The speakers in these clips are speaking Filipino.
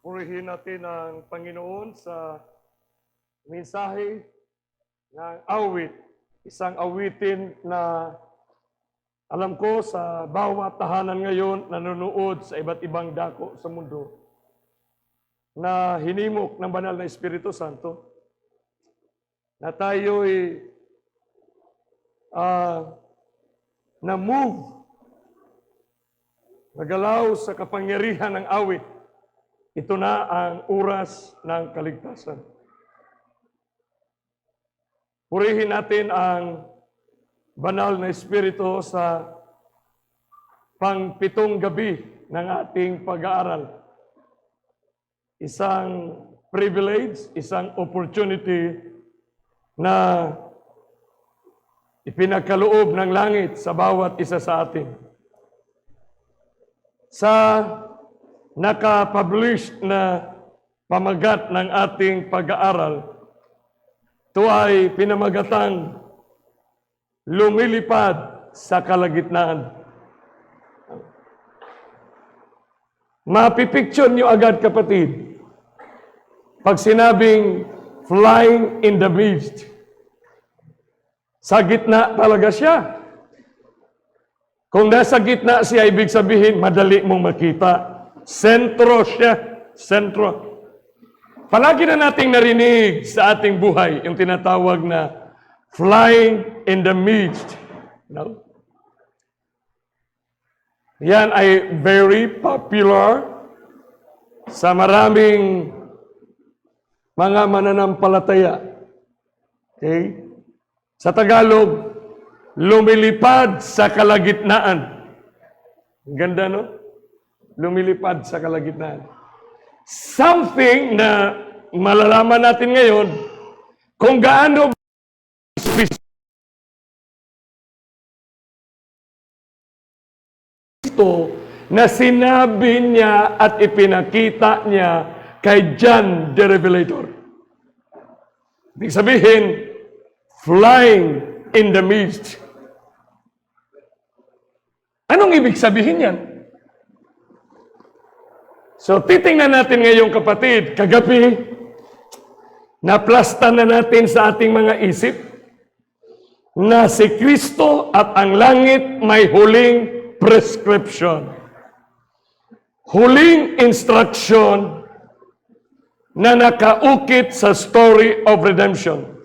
Purihin natin ang Panginoon sa mensahe ng awit. Isang awitin na alam ko sa bawat tahanan ngayon nanonood sa iba't ibang dako sa mundo na hinimok ng banal na Espiritu Santo na tayo'y na-move, nagalaw sa kapangyarihan ng awit. Ito na ang oras ng kaligtasan. Purihin natin ang banal na Espiritu sa pang-pitong gabi ng ating pag-aaral. Isang privilege, isang opportunity na ipinagkaloob ng langit sa bawat isa sa atin. Sa naka-publish na pamagat ng ating pag-aaral, ito ay pinamagatang lumilipad sa kalagitnaan. Mapipicture nyo agad, kapatid, pag sinabing flying in the midst. Sa gitna talaga siya. Kung nasa gitna siya, ibig sabihin, madali mong makita. Sentro siya. Sentro. Palagi na nating narinig sa ating buhay yung tinatawag na flying in the midst. No? Yan ay very popular sa maraming mga mananampalataya. Okay? Sa Tagalog, lumilipad sa kalagitnaan. Ang ganda, no? Lumilipad sa kalagitnaan. Something na malalaman natin ngayon kung gaano Kristo na sinabi niya at ipinakita niya kay John the Revelator. Ibig sabihin, flying in the midst. Anong ibig sabihin yan? So, titingnan natin ngayong, kapatid, kagabi, naplasta na natin sa ating mga isip na si Kristo at ang langit may huling prescription. Huling instruction na nakaukit sa story of redemption.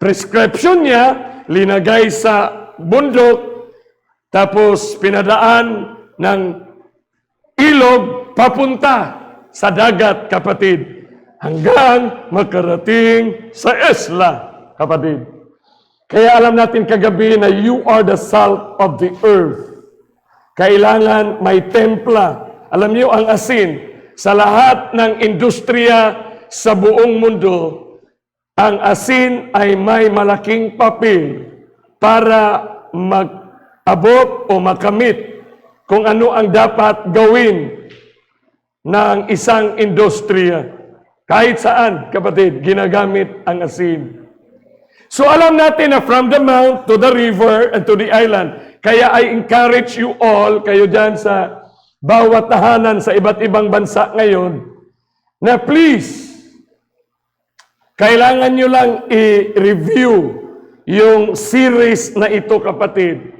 Prescription niya, linagay sa bundok, tapos pinadaan ng ilog papunta sa dagat, kapatid, hanggang makarating sa isla, kapatid. Kaya alam natin kagabi na you are the salt of the earth. Kailangan may templa. Alam niyo, ang asin, sa lahat ng industriya sa buong mundo, ang asin ay may malaking papel para mag-abot o makamit kung ano ang dapat gawin ng isang industriya. Kahit saan, kapatid, ginagamit ang asin. So alam natin na from the mount to the river and to the island. Kaya I encourage you all, kayo dyan sa bawat tahanan sa iba't ibang bansa ngayon, na please, kailangan nyo lang i-review yung series na ito, kapatid.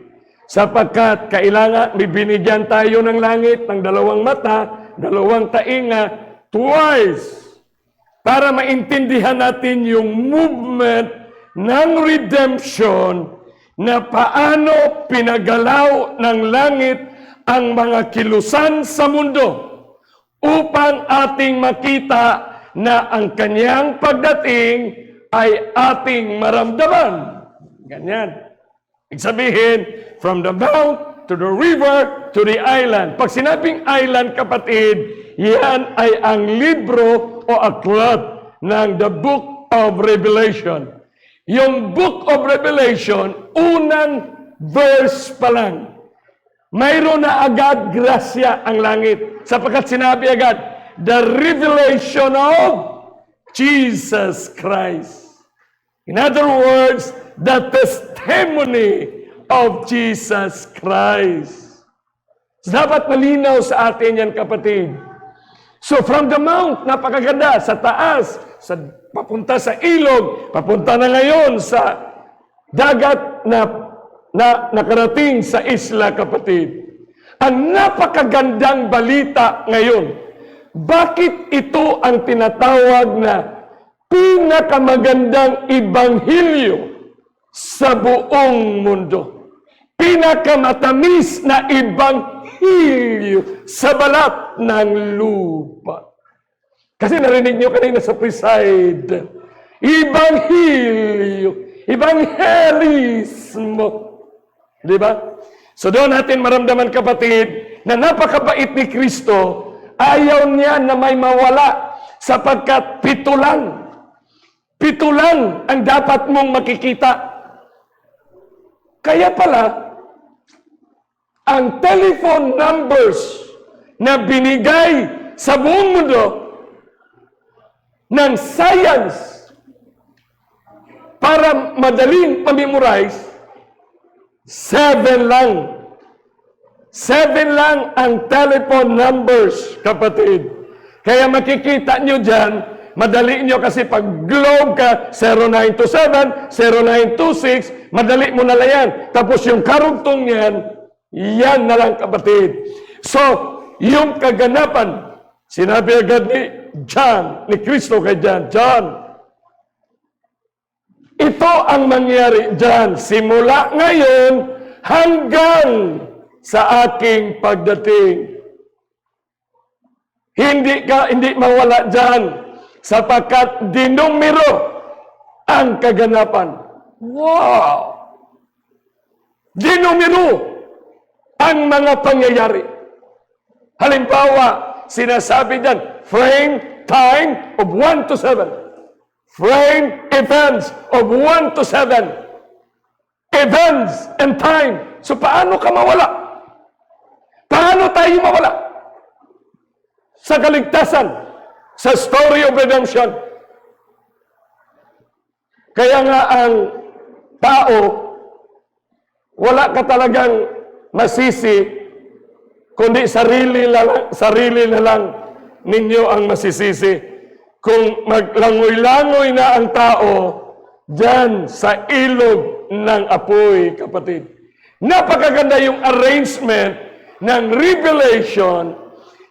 Sapagkat kailangan, binigyan tayo ng langit ng dalawang mata, dalawang tainga, twice, para maintindihan natin yung movement ng redemption na paano pinagalaw ng langit ang mga kilusan sa mundo upang ating makita na ang kanyang pagdating ay ating maramdaman. Ganyan. Ibig sabihin, from the mount to the river to the island. Pag sinabing island, kapatid, yan ay ang libro o aklat ng the Book of Revelation. Yung Book of Revelation, unang verse pa lang, mayroon na agad grasya ang langit. Sapagkat sinabi agad, the revelation of Jesus Christ. In other words, the testimony of Jesus Christ. Dapat malinaw sa atin yan, kapatid. So from the mount, napakaganda, sa taas, papunta sa ilog, papunta na ngayon sa dagat na nakarating sa isla, kapatid. Ang napakagandang balita ngayon, bakit ito ang tinatawag na pinakamagandang ibanghilyo sa buong mundo? Pinakamatamis na ibanghilyo sa balat ng lupa. Kasi narinig nyo kanina sa preside, ibanghilyo, evangelismo. Di ba? So doon natin maramdaman, kapatid, na napakabait ni Kristo. Ayaw niya na may mawala sapagkat 7 lang. 7 lang ang dapat mong makikita. Kaya pala, ang telephone numbers na binigay sa buong mundo ng science para madaling pamemorize, 7 lang. 7 lang ang telephone numbers, kapatid. Kaya makikita nyo dyan, madali nyo kasi pag globe ka, 0927, 0926, madali mo na lang yan. Tapos yung karugtong yan, yan na lang, kapatid. So, yung kaganapan, sinabi agad ni John, ni Kristo kay John, ito ang mangyari dyan, simula ngayon hanggang sa aking pagdating. Hindi mawala dyan, sapagkat dinumero ang kaganapan. Wow! Dinumero ang mga pangyayari. Halimbawa, sinasabi dyan, frame time of 1 to 7. Frame events of 1 to 7. Events and time. So paano ka mawala? Paano tayo mawala? Sa kaligtasan, sa story of redemption. Kaya nga ang tao, wala ka talagang masisi, kundi sarili na lang ninyo ang masisisi. Kung maglangoy-langoy na ang tao dyan sa ilog ng apoy, kapatid. Napakaganda yung arrangement ng Revelation,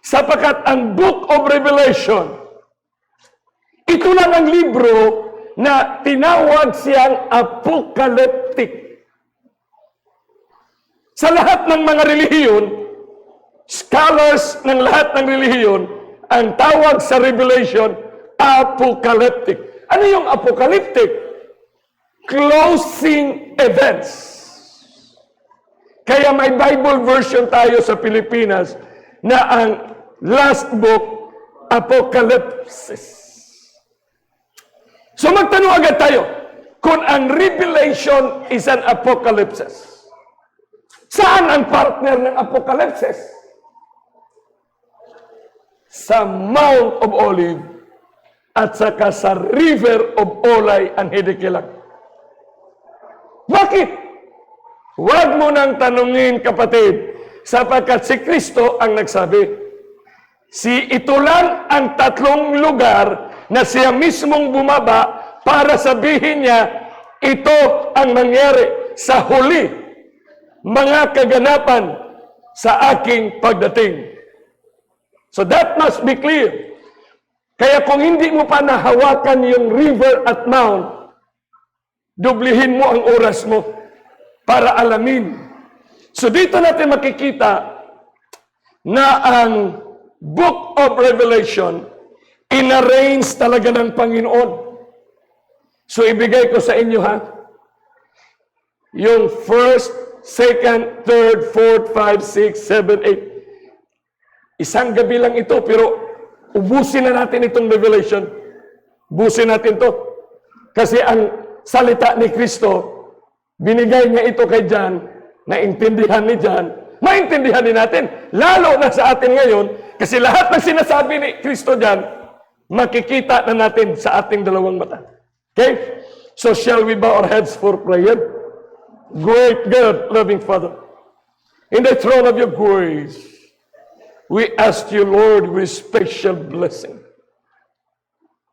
sapagkat ang Book of Revelation, ito lang ang libro na tinawag siyang apocalyptic. Sa lahat ng mga relihiyon, scholars ng lahat ng relihiyon, ang tawag sa Revelation, apocalyptic. Ano yung apocalyptic? Closing events. Kaya may Bible version tayo sa Pilipinas na ang last book, Apocalypse. So magtanong agad tayo, kung ang Revelation is an apocalypse, saan ang partner ng apocalypse? Sa Mount of Olives at saka sa River of Olay and Hidekilag. Bakit? Huwag mo nang tanungin, kapatid, sapagkat si Kristo ang nagsabi. Ito lang ang 3 lugar na siya mismong bumaba para sabihin niya, ito ang nangyari sa huli, mga kaganapan sa aking pagdating. So that must be clear. Kaya kung hindi mo pa nahawakan yung river at mount, dublihin mo ang oras mo para alamin. So dito natin makikita na ang Book of Revelation inarrange talaga ng Panginoon. So ibigay ko sa inyo, ha? Yung 1st, 2nd, 3rd, 4th, 5, 6, 7, 8. Isang gabi lang ito, pero ubusin na natin itong Revelation. Ubusin natin to. Kasi ang salita ni Kristo, binigay niya ito kay John, naintindihan ni John, maintindihan din natin, lalo na sa atin ngayon, kasi lahat ng sinasabi ni Kristo dyan, makikita na natin sa ating 2 mata. Okay? So shall we bow our heads for prayer? Great God, loving Father, in the throne of your grace, we ask you, Lord, with special blessing.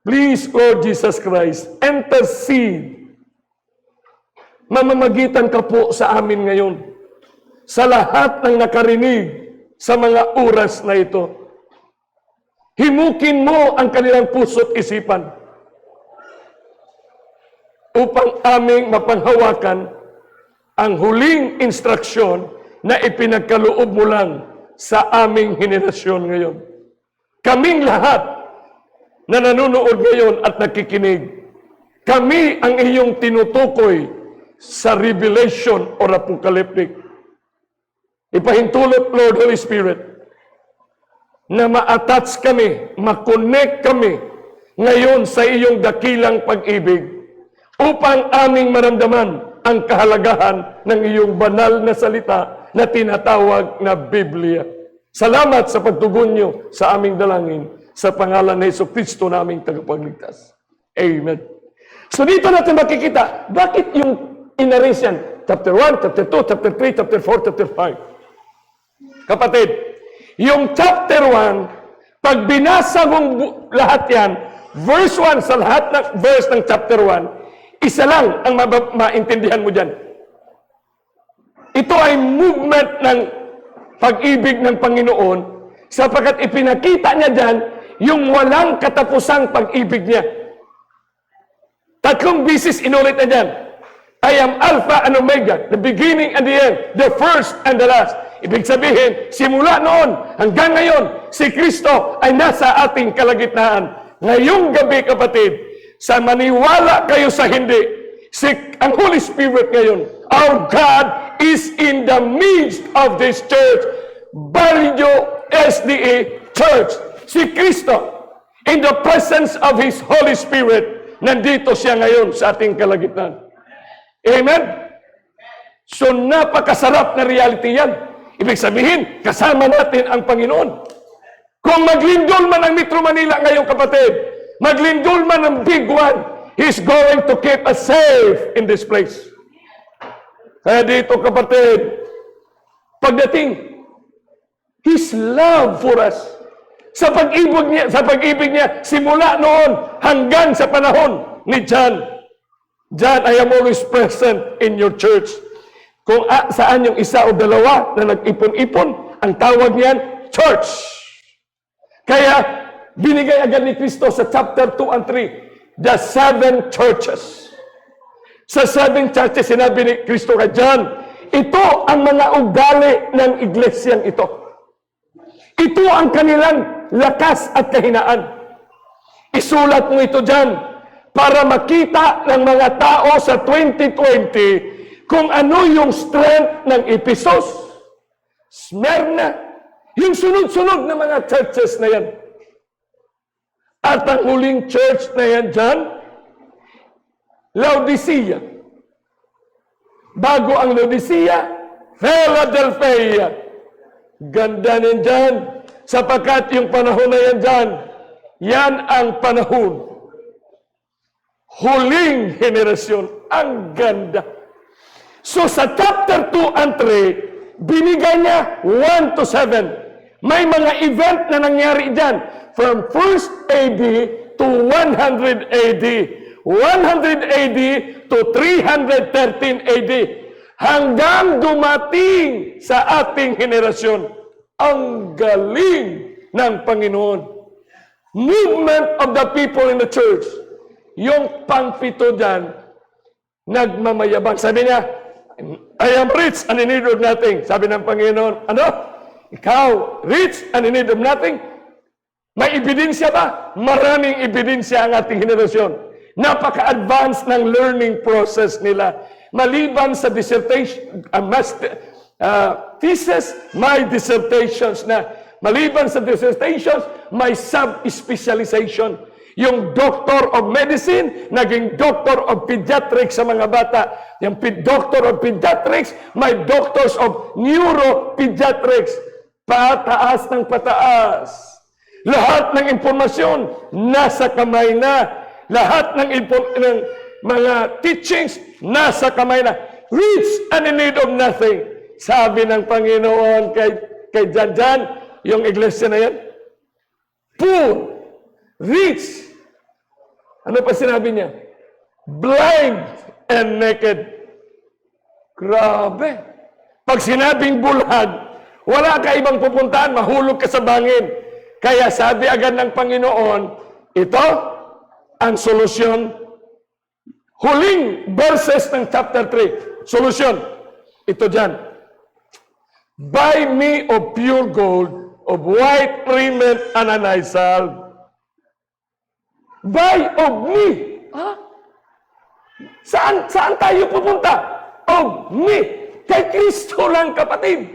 Please, Lord Jesus Christ, intercede. Mamamagitan ka po sa amin ngayon. Sa lahat ng nakarinig sa mga oras na ito. Himukin mo ang kanilang puso't isipan upang aming mapanghawakan ang huling instruksyon na ipinagkaloob mo lang sa aming henerasyon ngayon. Kaming lahat na nanonood ngayon at nakikinig, kami ang iyong tinutukoy sa Revelation or Apocalyptic. Ipahintulot, Lord, Holy Spirit, na ma-attach kami, ma-connect kami ngayon sa iyong dakilang pag-ibig upang aming maramdaman ang kahalagahan ng iyong banal na salita na tinatawag na Biblia. Salamat sa pagtugon niyo sa aming dalangin sa pangalan ni Kristo na aming tagapagligtas. Amen. So dito natin makikita, bakit yung in-arrange yan? Chapter 1, chapter 2, chapter 3, chapter 4, chapter 5. Kapatid, yung chapter 1, pag binasa mong lahat yan, verse 1 sa lahat ng verse ng chapter 1, isa lang ang maintindihan mo dyan. Ito ay movement ng pag-ibig ng Panginoon sapagkat ipinakita niya dyan yung walang katapusang pag-ibig niya. Tatlong bisis inulit na dyan. I am Alpha and Omega, the beginning and the end, the first and the last. Ibig sabihin, simula noon hanggang ngayon, si Kristo ay nasa ating kalagitnaan. Ngayong gabi, kapatid, sa maniwala kayo sa hindi, ang Holy Spirit ngayon, our God is in the midst of this church, Barrio SDA Church. Si Kristo, in the presence of His Holy Spirit, nandito siya ngayon sa ating kalagitnaan. Amen? So, napakasarap na reality yan. Ibig sabihin, kasama natin ang Panginoon. Kung maglindol man ang Metro Manila ngayon, kapatid, maglindol man ang big one, He's going to keep us safe in this place. Kaya dito, kapatid, pagdating, His love for us, sa pag-ibig niya, simula noon hanggang sa panahon ni John. John, I am always present in your church. Kung saan yung isa o dalawa na nag-ipon-ipon, ang tawag niyan, church. Kaya, binigay agad ni Kristo sa chapter 2 and 3, the 7 churches. Sa 7 churches, sinabi ni Kristo kay John, ito ang mga ugali ng iglesyang ito. Ito ang kanilang lakas at kahinaan. Isulat mo ito dyan para makita ng mga tao sa 2020 kung ano yung strength ng Ephesus, Smyrna, yung sunod-sunod na mga churches na yan. At ang huling church na yan dyan, Laodicea. Bago ang Laodicea, Philadelphia. Ganda niyan dyan. Sapagkat yung panahon na yan dyan, yan ang panahon. Huling henerasyon. Ang ganda. So sa chapter 2 and 3, binigay niya 1 to 7. May mga event na nangyari dyan. From 1st AD to 100 AD. 100 AD to 313 AD. Hanggang dumating sa ating henerasyon. Ang galing ng Panginoon. Movement of the people in the church. Yung pangpito dyan, nagmamayabang. Sabi niya, I am rich and in need of nothing. Sabi ng Panginoon, ano? Ikaw, rich and in need of nothing? May ebidensya ba? Maraming ebidensya ang ating henerasyon. Napaka-advanced ng learning process nila. Maliban sa dissertation, thesis, may dissertations na. Maliban sa dissertations, may sub-specialization. Yung Doctor of Medicine, naging Doctor of Pediatrics sa mga bata. Yung Doctor of Pediatrics, may Doctors of Neuropediatrics. Pataas ng pataas. Lahat ng impormasyon, nasa kamay na. Lahat ng mga teachings, nasa kamay na. Rich and in need of nothing. Sabi ng Panginoon kay Jan, yung iglesia na yan? Poor, rich. Ano pa sinabi niya? Blind and naked. Grabe. Pag sinabing bulag, wala ka ibang pupuntahan, mahulog ka sa bangin. Kaya sabi agad ng Panginoon, ito ang solusyon. Huling verses ng chapter 3. Solusyon. Ito dyan. Buy me of pure gold, of white raiment and an eye salve. Buy of me. Ha? Saan tayo pupunta? Of me. Kay Kristo lang, kapatid.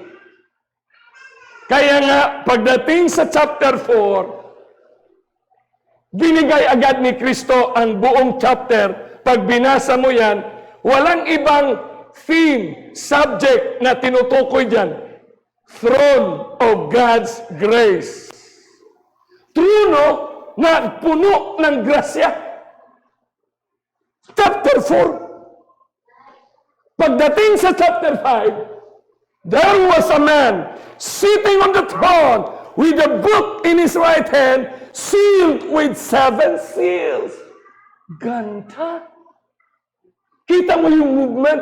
Kaya nga, pagdating sa chapter 4, binigay agad ni Kristo ang buong chapter. Pag binasa mo yan, walang ibang theme, subject na tinutukoy dyan. Throne of God's grace. Trono na puno ng grasya. Chapter 4. Pagdating sa chapter 5, there was a man sitting on the throne with a book in his right hand, sealed with 7 seals. Ganda. Kita mo yung movement?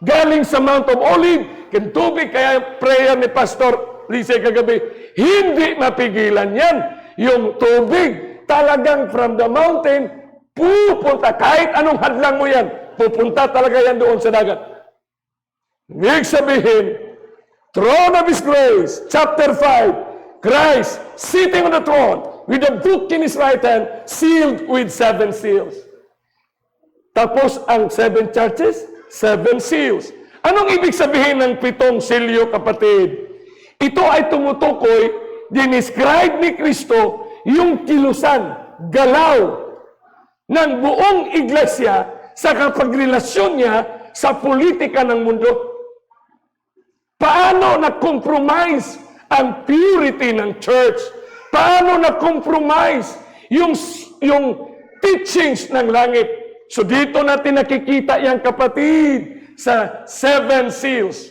Galing sa Mount of Olive, kintubig, kaya prayer ni Pastor Lise kagabi, hindi mapigilan yan. Yung tubig, talagang from the mountain, pupunta. Kahit anong hadlang mo yan, pupunta talaga yan doon sa dagat. Ibig sabihin, throne of His grace, chapter 5, Christ sitting on the throne with a book in His right hand, sealed with 7 seals. Tapos ang 7 churches, 7 seals. Anong ibig sabihin ng 7 selyo, kapatid? Ito ay tumutukoy, dinescribe ni Kristo yung kilusan, galaw ng buong iglesia sa kapagrelasyon niya sa politika ng mundo. Paano na-compromise ang purity ng church? Paano na-compromise yung teachings ng langit? So dito natin nakikita yan, kapatid, sa 7 seals.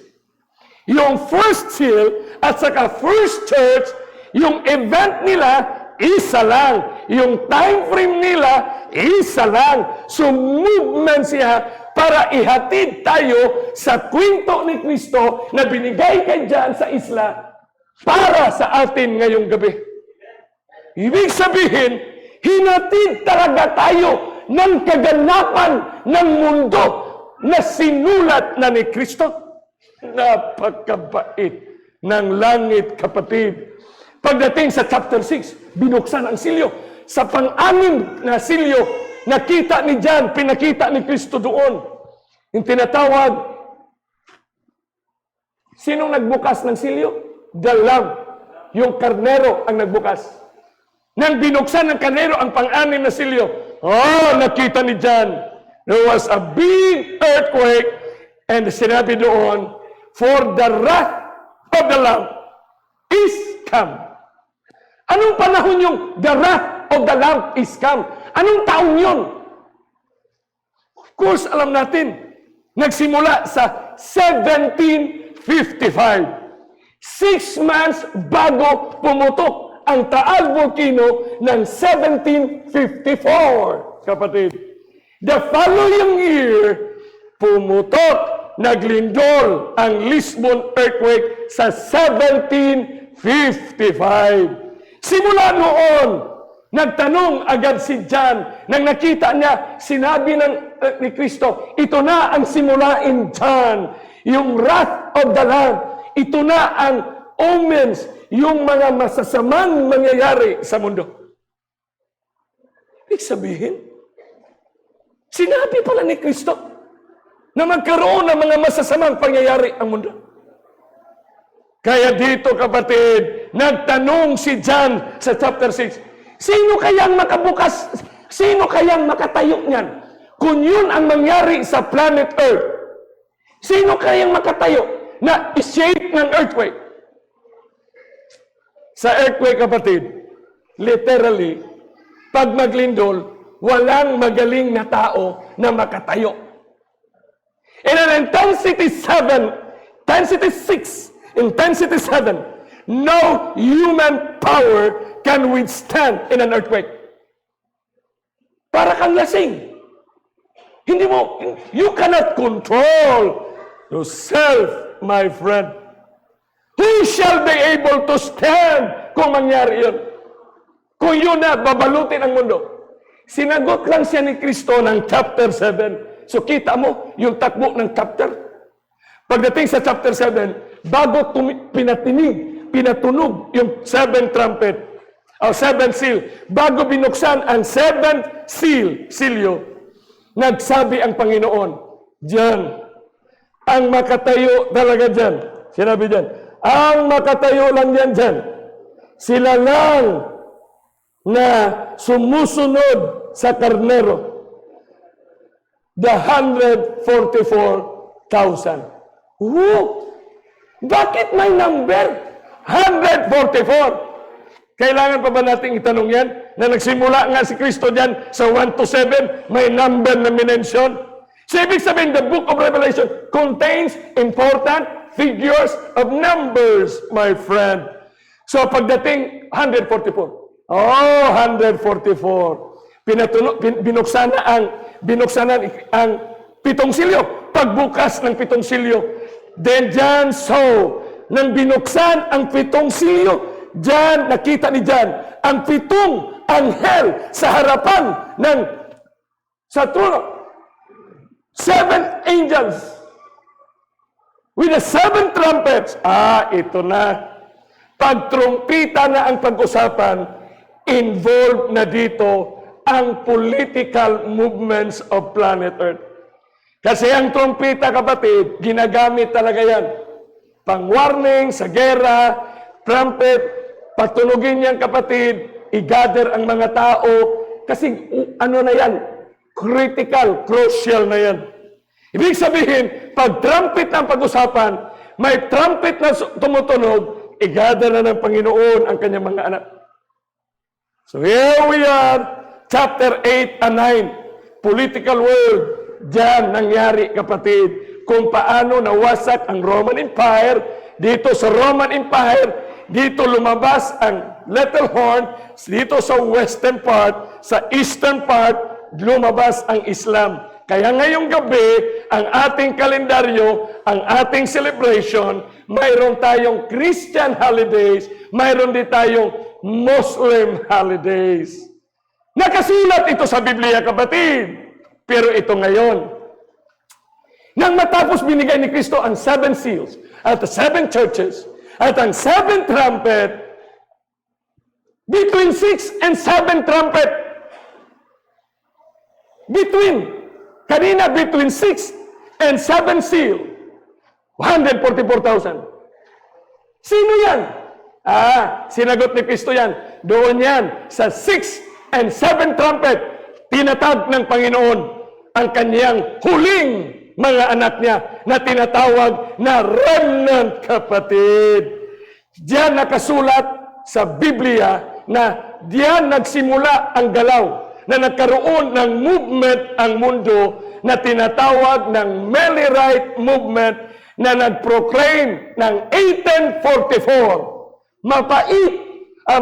Yung first seal at saka first church, yung event nila, isa lang. Yung time frame nila, isa lang. So movement siya para ihatid tayo sa kwento ni Kristo na binigay kay John sa isla para sa atin ngayong gabi. Ibig sabihin, hinatid talaga tayo ng kaganapan ng mundo na sinulat na ni Kristo. Napakabait ng langit, kapatid. Pagdating sa chapter 6, binuksan ang silyo. Sa pang-anim na silyo, nakita ni John, pinakita ni Kristo doon. Yung tinatawag, sinong nagbukas ng silyo? The Lamb. Yung karnero ang nagbukas. Nang binuksan ng karnero ang pang-anim na silyo, nakita ni John, there was a big earthquake, and sinabi doon, for the wrath of the Lamb is come. Anong panahon yung the wrath of the Lamb is come? Anong taon yun? Of course, alam natin, nagsimula sa 1755. 6 months bago pumutok ang Taal Volcano ng 1754, kapatid. The following year, pumutok, naglindol ang Lisbon earthquake sa 1755. Simula noon, nagtanong agad si John. Nang nakita niya, sinabi ni Kristo, ito na ang simulain, John. Yung wrath of the Lamb. Ito na ang omens, yung mga masasamang mangyayari sa mundo. Ibig sabihin, sinabi pala ni Kristo na magkaroon ng mga masasamang pangyayari ang mundo. Kaya dito, kapatid, nagtanong si John sa chapter 6, sino kayang makabukas, sino kayang makatayo niyan? Kung yun ang mangyari sa planet Earth, sino kayang makatayo na shape ng earthquake? Sa earthquake, kapatid, literally, pag maglindol, walang magaling na tao na makatayo. In an intensity 7, intensity 6, intensity 7, no human power can withstand in an earthquake. Para kang lasing. You cannot control yourself, my friend. Who shall be able to stand kung mangyari yun? Kung yun na, babalutin ang mundo. Sinagot lang siya ni Kristo ng chapter 7. So kita mo yung takbo ng chapter. Pagdating sa chapter 7, bago pinatunog yung 7 trumpet, o 7 seal, bago binuksan ang 7th silyo, nagsabi ang Panginoon, diyan, ang makatayo talaga diyan. Sinabi diyan, ang makatayo lang diyan. Sila lang na sumusunod sa karnero. The 144,000. Bakit may number? 144. Kailangan pa ba nating itanong yan? Na nagsimula nga si Kristo dyan sa 1 to 7, may number na minention. So, ibig sabihin, the book of Revelation contains important figures of numbers, my friend. So, pagdating 144. 144. Binuksan ang 7 silyo. Pagbukas ng 7 silyo, then dyan, nang binuksan ang 7 silyo, dyan, nakita ni Jan, ang 7 anghel sa harapan sa trono. 7 angels with the 7 trumpets. Ito na. Pagtrumpita na ang pag-usapan, involved na dito ang political movements of planet Earth. Kasi ang trumpita, kapatid, ginagamit talaga yan. Pang-warning sa gera, trumpet, patunugin yan, kapatid, i-gather ang mga tao. Kasi ano na yan? Critical, crucial na yan. Ibig sabihin, pag trumpet ng pag-usapan, may trumpet na tumutunog, i-gather na ng Panginoon ang kanyang mga anak. So here we are, chapter 8 and 9, political world. Diyan nangyari, kapatid, kung paano nawasak ang Roman Empire. Dito sa Roman Empire, dito lumabas ang little horn, dito sa western part, sa eastern part, lumabas ang Islam. Kaya ngayong gabi, ang ating kalendaryo, ang ating celebration, mayroon tayong Christian holidays, mayroon din tayong Muslim holidays. Nakasulat ito sa Biblia, kapatid. Pero ito ngayon, nang matapos binigay ni Kristo ang 7 seals, at the 7 churches, at ang 7 trumpet, between 6 and 7 trumpet, between 6 and 7 seal, 144,000. Sino yan? Sinagot ni Kristo yan. Doon yan, sa 6 and 7 trumpet, tinatag ng Panginoon ang kanyang huling mga anak niya na tinatawag na remnant, kapatid. Diyan nakasulat sa Biblia na diyan nagsimula ang galaw, na nagkaroon ng movement ang mundo na tinatawag ng Millerite movement na nag-proclaim ng 1844. Mapait,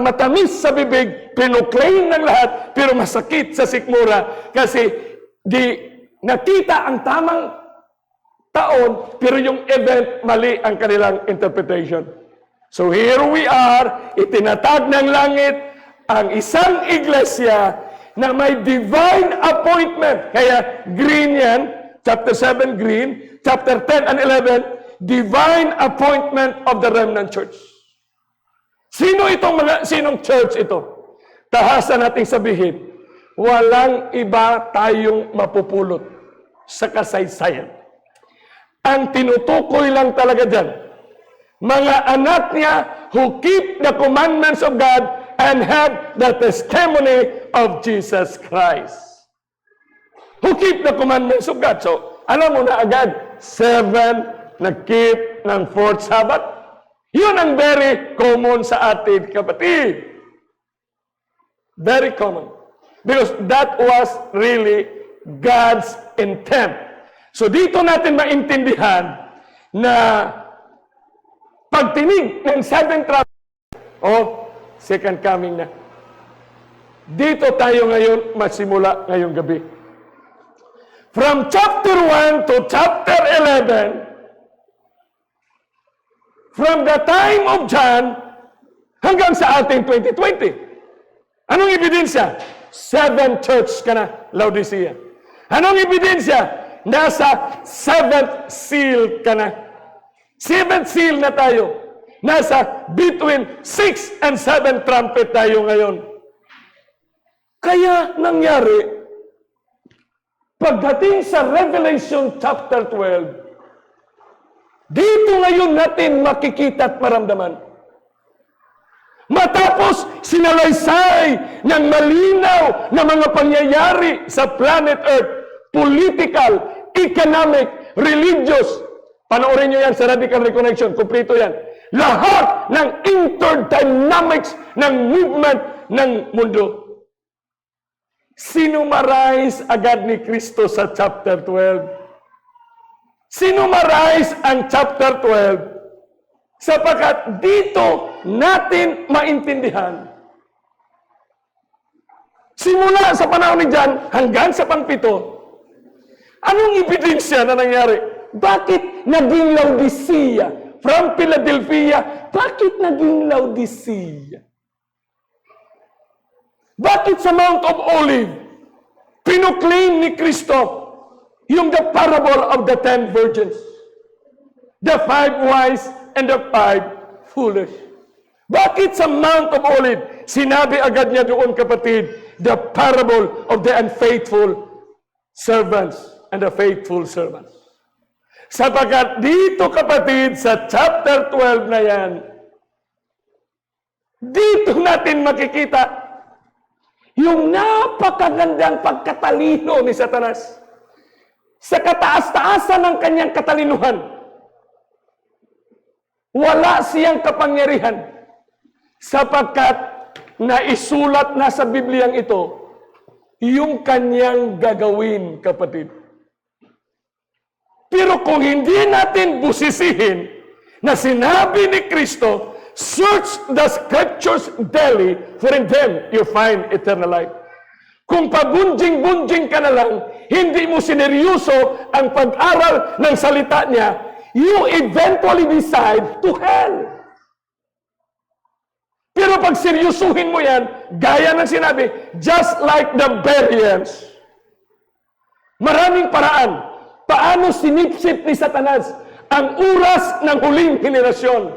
matamis sa bibig, pinoclaim ng lahat, pero masakit sa sikmura kasi nakita ang tamang taon, pero yung event, mali ang kanilang interpretation. So here we are, itinatag ng langit ang isang iglesia na may divine appointment. Kaya green yan, chapter 7 green, chapter 10 and 11, divine appointment of the remnant church. Sinong church ito? Tahasan nating sabihin, walang iba tayong mapupulot sa kasaysayan. Ang tinutukoy lang talaga dyan, mga anak niya who keep the commandments of God and have the testimony of Jesus Christ. Who keep the commandments of God. So, alam mo na agad, 7 nag-keep ng 4th Sabbath. Yun ang very common sa atin, kapatid. Very common. Because that was really God's intent. So dito natin maintindihan na pagtinig ng 7 trumpets, o second coming na. Dito tayo ngayon magsimula ngayong gabi. From chapter 1 to chapter 11, from the time of John hanggang sa ating 2020. Anong ebidensya? 7 church ka na, Laodicea. Anong ebidensya? Nasa 7th seal ka na. 7th seal na tayo. Nasa between 6 and 7 trumpet tayo ngayon. Kaya nangyari, pagdating sa Revelation chapter 12, dito ngayon natin makikita at maramdaman. Matapos sinalaysay ng malinaw na mga pangyayari sa planet Earth, political, economic, religious, panoorin nyo yan sa Radical Reconnection, kumplito yan. Lahat ng interdynamics ng movement ng mundo. Sinumarize agad ni Kristo sa chapter 12. Sinumarize ang chapter 12 sapagkat dito natin maintindihan. Simula sa panahon ni John hanggang sa pang-7, anong ebidensya na nangyari? Bakit naging Laodicea? From Philadelphia, bakit naging Laodicea? Bakit sa Mount of Olives, pinoclaim ni Kristo yung the parable of the 10 virgins, the 5 wise and the 5 foolish? Bakit sa Mount of Olives, sinabi agad niya doon, kapatid, the parable of the unfaithful servants and the faithful servants? Sapagkat dito, kapatid, sa chapter 12 na yan, dito natin makikita yung napakagandang pagkatalino ni Satanas. Sa kataas-taasan ng kanyang katalinuhan, wala siyang kapangyarihan sapagkat naisulat na sa Bibliang ito yung kanyang gagawin, kapatid. Pero kung hindi natin busisihin na sinabi ni Kristo, search the scriptures daily, for in them you find eternal life. Kung pabunjing-bunjing ka na lang, hindi mo sineryoso ang pag-aral ng salita niya, you eventually decide to hell. Pero pag seryosuhin mo yan, gaya ng sinabi, just like the Bereans, maraming paraan. Paano sinipsip ni Satanas ang oras ng huling henerasyon?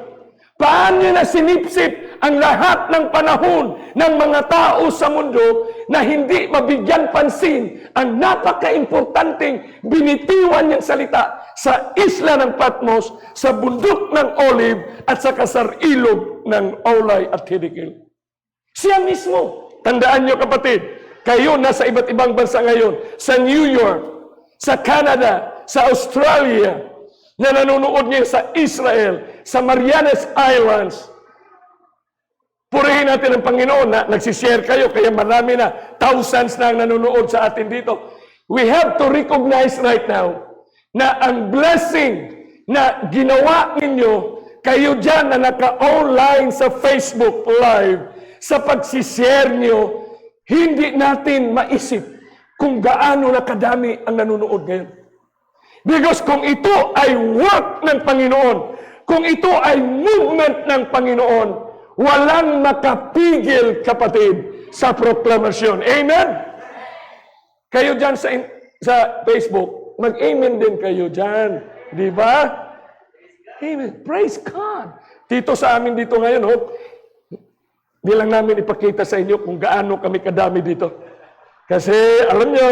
Paano niya na sinipsip ang lahat ng panahon ng mga tao sa mundo na hindi mabigyan pansin ang napaka-importanting binitiwan niyang salita sa isla ng Patmos, sa bundok ng Olive at sa kasarilog ng Olay at Hidikil. Siya mismo, tandaan niyo, kapatid, kayo nasa iba't ibang bansa ngayon, sa New York, sa Canada, sa Australia, na nanonood niyo sa Israel, sa Marianas Islands. Purihin natin ang Panginoon na nagsishare kayo, kaya marami na, thousands na ang nanonood sa atin dito. We have to recognize right now na ang blessing na ginawa ninyo, kayo dyan na naka-online sa Facebook Live, sa pagsishare nyo, hindi natin maisip kung gaano na kadami ang nanonood ngayon. Because kung ito ay work ng Panginoon, kung ito ay movement ng Panginoon, walang makapigil, kapatid, sa proklamasyon. Amen? Kayo dyan sa Facebook, mag-amen din kayo dyan. Di ba? Amen. Praise God. Dito sa amin dito ngayon, di lang namin ipakita sa inyo kung gaano kami kadami dito. Kasi, alam nyo,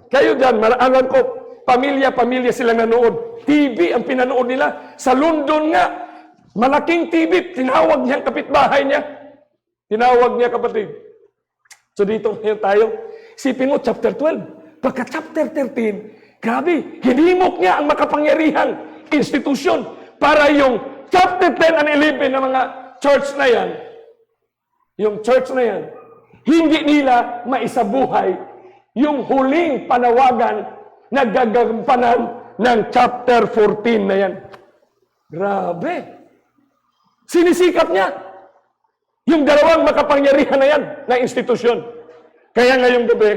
kayo dyan, alam ko, pamilya-pamilya silang nanood. TV ang pinanood nila. Sa London nga, malaking TV, tinawag niyang kapitbahay niya. Tinawag niya, kapatid. So dito ngayon tayo, isipin mo, chapter 12. Pagka chapter 13, grabe, hinimok niya ang makapangyarihang institusyon para yung chapter 10 and 11 ng mga church na yan, yung church na yan, hindi nila maisabuhay yung huling panawagan na gagampanan ng chapter 14 na yan. Grabe. Sinisikap niya. Yung dalawang makapangyarihan na yan, na institusyon. Kaya ngayong gabi,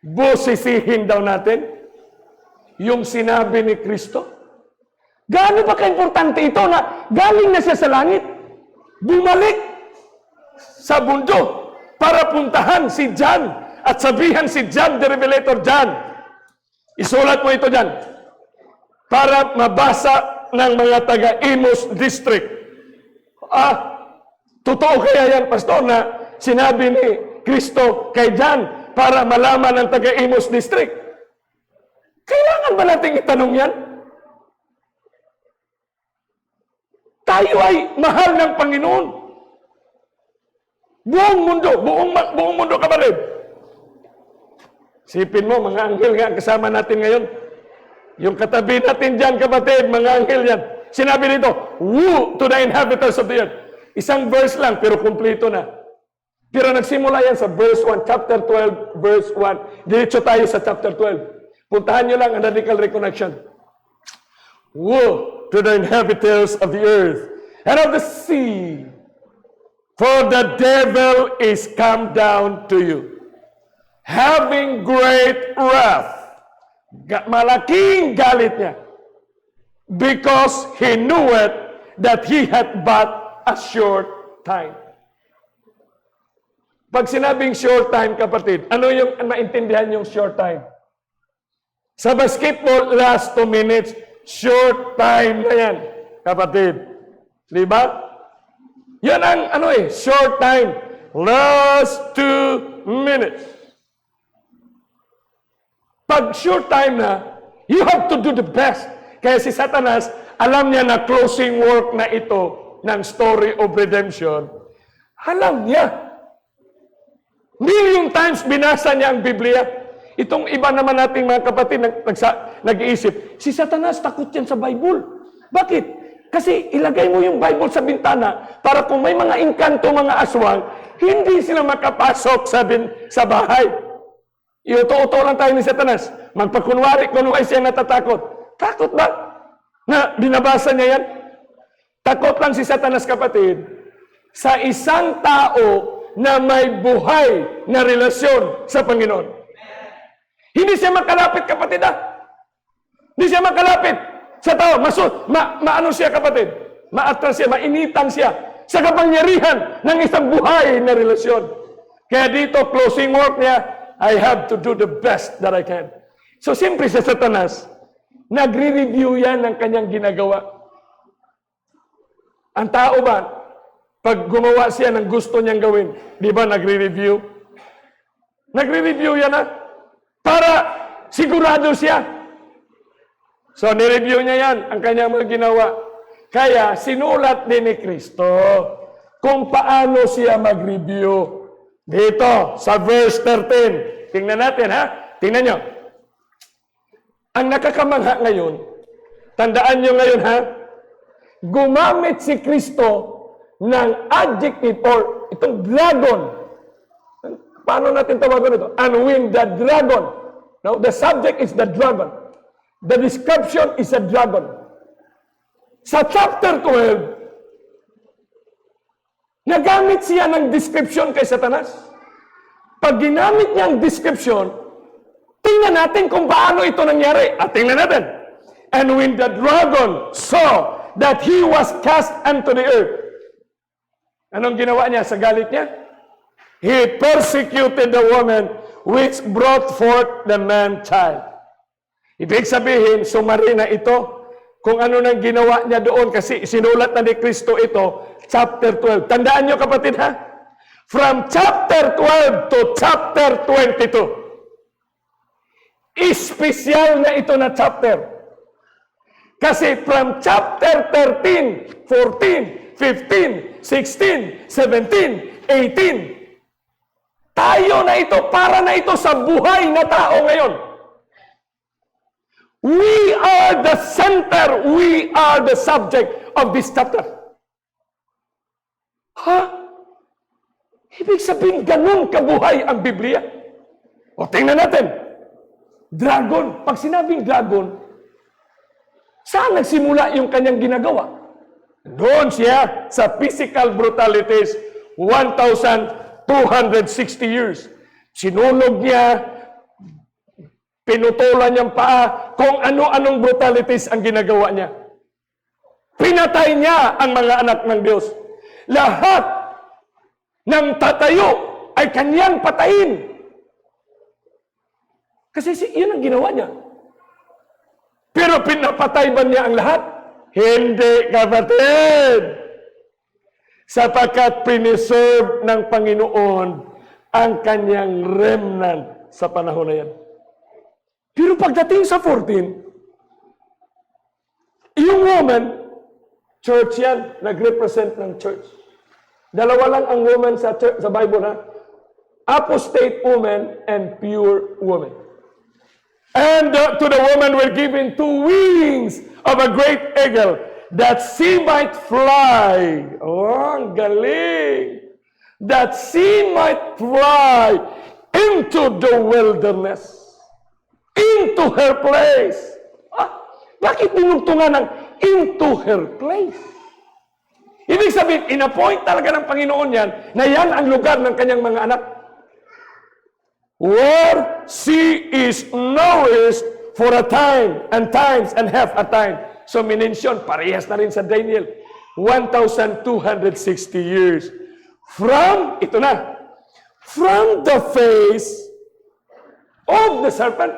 busisihin daw natin yung sinabi ni Kristo. Gaano ba ka-importante ito na galing na siya sa langit, bumalik sa mundo para puntahan si John at sabihan si John the Revelator, John, isulat mo ito dyan para mabasa ng mga taga-Imus District. Totoo kaya yan, Pastor, na sinabi ni Kristo kay John para malaman ng taga-Imus District? Kailangan ba natin itanong yan? Tayo ay mahal ng Panginoon. Buong mundo kapatid. Sipin mo, mga anghel nga kasama natin ngayon. Yung katabi natin dyan, kapatid, mga anghel yan. Sinabi nito, woe to the inhabitants of the earth. Isang verse lang, pero kumpleto na. Pero nagsimula yan sa verse 1, chapter 12, verse 1. Diretso tayo sa chapter 12. Puntahan nyo lang ang radical reconnection. Woe to the inhabitants of the earth and of the sea, for the devil is come down to you, having great wrath. Malaking galit niya, because he knew it that he had but a short time. Pag sinabing short time, kapatid, ano yung maintindihan yung short time? Sa basketball, last 2 minutes, short time na yan, kapatid. Di ba? Yan ang short time. Last 2 minutes. Pag short time na, you have to do the best. Kaya si Satanas, alam niya na closing work na ito ng story of redemption. Alam niya. Million times binasa niya ang Biblia. Itong iba naman nating mga kapatid nag-iisip, si Satanas takot yan sa Bible. Bakit? Kasi ilagay mo yung Bible sa bintana para kung may mga engkanto, mga aswang, hindi sila makapasok sa bahay. Iuto-uto lang tayo ni Satanas. Magpakunwari kung ay siya natatakot. Takot ba? Na binabasa niya yan? Takot lang si Satanas, kapatid, sa isang tao na may buhay na relasyon sa Panginoon. Hindi siya makalapit, kapatid, Hindi siya makalapit sa tao. Maano siya, kapatid? Maatras siya, mainitan siya sa kapangyarihan ng isang buhay na relasyon. Kaya dito, closing work niya, I have to do the best that I can. So, siyempre sa Satanas, nagre-review yan ng kanyang ginagawa. Ang tao ba, pag gumawa siya ng gusto niyang gawin, di ba nagre-review? Nagre-review yan para sigurado siya. So, nireview niya yan, ang kanyang mga ginawa. Kaya, sinulat din ni Kristo kung paano siya mag-review. Dito, sa verse 13. Tingnan natin, Tingnan nyo. Ang nakakamangha ngayon, tandaan nyo ngayon, gumamit si Kristo ng adjective or itong dragon. Paano natin tawagan ito? Unwing the dragon. Now, the subject is the dragon. The description is a dragon. Sa chapter 12, nagamit siya ng description kay Satanas. Pag ginamit niya ang description, tingnan natin kung paano ito nangyari. At tingnan natin. And when the dragon saw that he was cast unto the earth, anong ginawa niya sa galit niya? He persecuted the woman which brought forth the man-child. Ibig sabihin, sumari na ito kung ano nang ginawa niya doon kasi sinulat na ni Kristo ito, chapter 12. Tandaan niyo, kapatid, From chapter 12 to chapter 22. Espesyal na ito na chapter. Kasi from chapter 13, 14, 15, 16, 17, 18, tayo na ito, para na ito sa buhay na tao ngayon. We are the center, we are the subject of this chapter. Ibig sabihin, ganun kabuhay ang Biblia. O tingnan natin. Dragon. Pag sinabing dragon, saan nagsimula yung kanyang ginagawa? Doon siya sa physical brutalities, 1,260 years. Sinulog niya, pinutulan niyang paa, kung ano-anong brutalities ang ginagawa niya. Pinatay niya ang mga anak ng Diyos. Lahat ng tatayo ay kanyang patayin. Kasi yun ang ginawa niya. Pero pinapatay ba niya ang lahat? Hindi, kapatid. Sapagkat preserve ng Panginoon ang kanyang remnant sa panahon na yan. Pero pagdating sa 14, yung woman, church yan, nag-represent ng church. Dalawa lang ang woman sa church, sa Bible, ha? Apostate woman and pure woman. And to the woman were given 2 wings of a great eagle, that she might fly. Oh, ang galing! That she might fly into the wilderness, into her place. Bakit tinugtungan ng into her place? Ibig sabihin, in-appoint talaga ng Panginoon yan, na yan ang lugar ng kanyang mga anak. Where she is nourished for a time, and times, and half a time. So, minensyon, parehas na rin sa Daniel, 1,260 years. From, ito na, from the face of the serpent.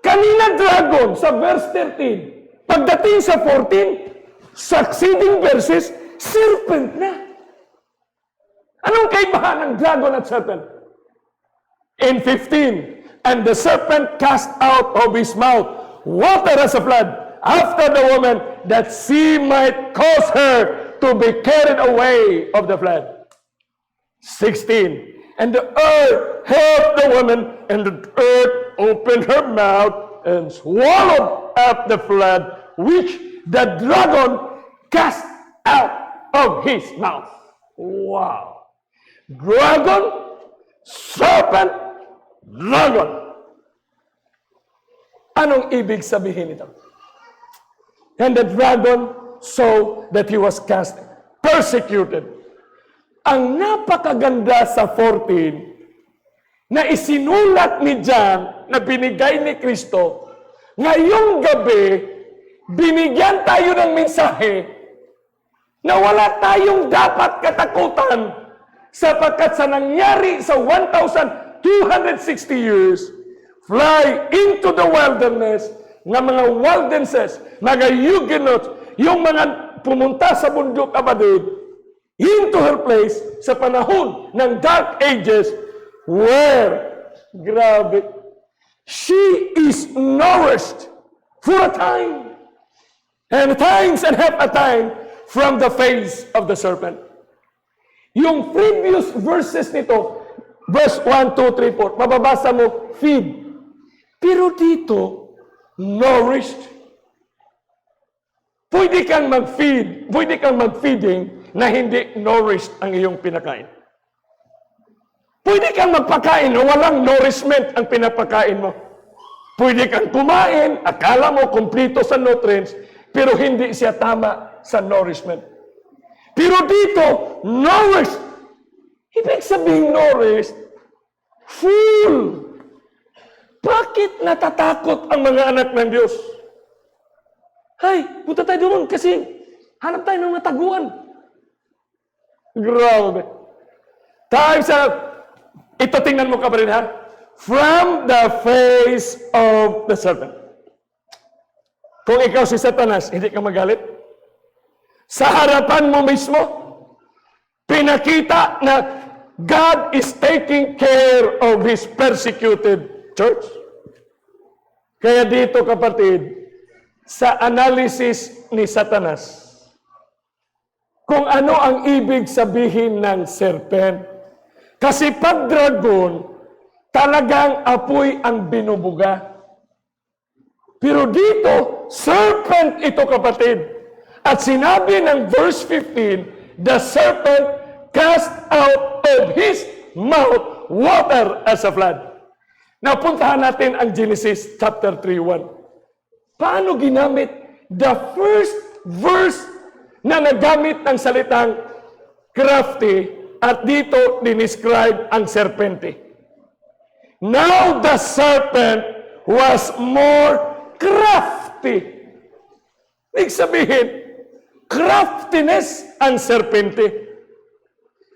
Kanina dragon, sa verse 13. Pagdating sa 14, succeeding verses, serpent na. Anong kaibahan ng dragon at serpent? In 15, and the serpent cast out of his mouth water as a flood after the woman, that she might cause her to be carried away of the flood. 16, and the earth helped the woman, and the earth opened her mouth and swallowed up the flood which the dragon cast out of his mouth. Wow! Dragon, serpent, dragon. Anong ibig sabihin nito? And the dragon saw that he was cast, persecuted. Ang napakaganda sa 14, na isinulat ni John, na binigay ni Kristo, ngayong gabi, binigyan tayo ng mensahe, na wala tayong dapat katakutan, sapagkat sa nangyari sa 1,260 years, fly into the wilderness, ng mga wildernesses, mga Huguenots, yung mga pumunta sa bundok, kapatid, into her place sa panahon ng Dark Ages, where, grabe, she is nourished for a time, and times and half a time, from the face of the serpent. Yung previous verses nito, verse 1, 2, 3, 4, mababasa mo, feed. Pero dito, nourished. Pwede kang mag-feed, pwede kang mag-feeding na hindi nourished ang iyong pinakain. Pwede kang magpakain na walang nourishment ang pinapakain mo. Pwede kang kumain, akala mo kumplito sa nutrients, pero hindi siya tama sa nourishment. Pero dito, nourished. Ibig sabihin nourished, full. Bakit natatakot ang mga anak ng Diyos? Hay, punta tayo doon kasi hanap tayo ng mataguan. Grabe. Times up. Ito tingnan mo ka pa rin, ha? From the face of the serpent. Kung ikaw si Satanas, hindi ka magalit? Sa harapan mo mismo, pinakita na God is taking care of His persecuted church. Kaya dito, kapatid, sa analysis ni Satanas, kung ano ang ibig sabihin ng serpent. Kasi pag dragon, talagang apoy ang binubuga. Pero dito, serpent ito, kapatid. At sinabi ng verse 15, the serpent cast out of his mouth water as a flood. Napuntahan natin ang Genesis chapter 3:1. Paano ginamit the first verse na nagamit ang salitang crafty at dito dinescribe ang serpente. Now the serpent was more crafty. Ibig sabihin, craftiness ang serpente.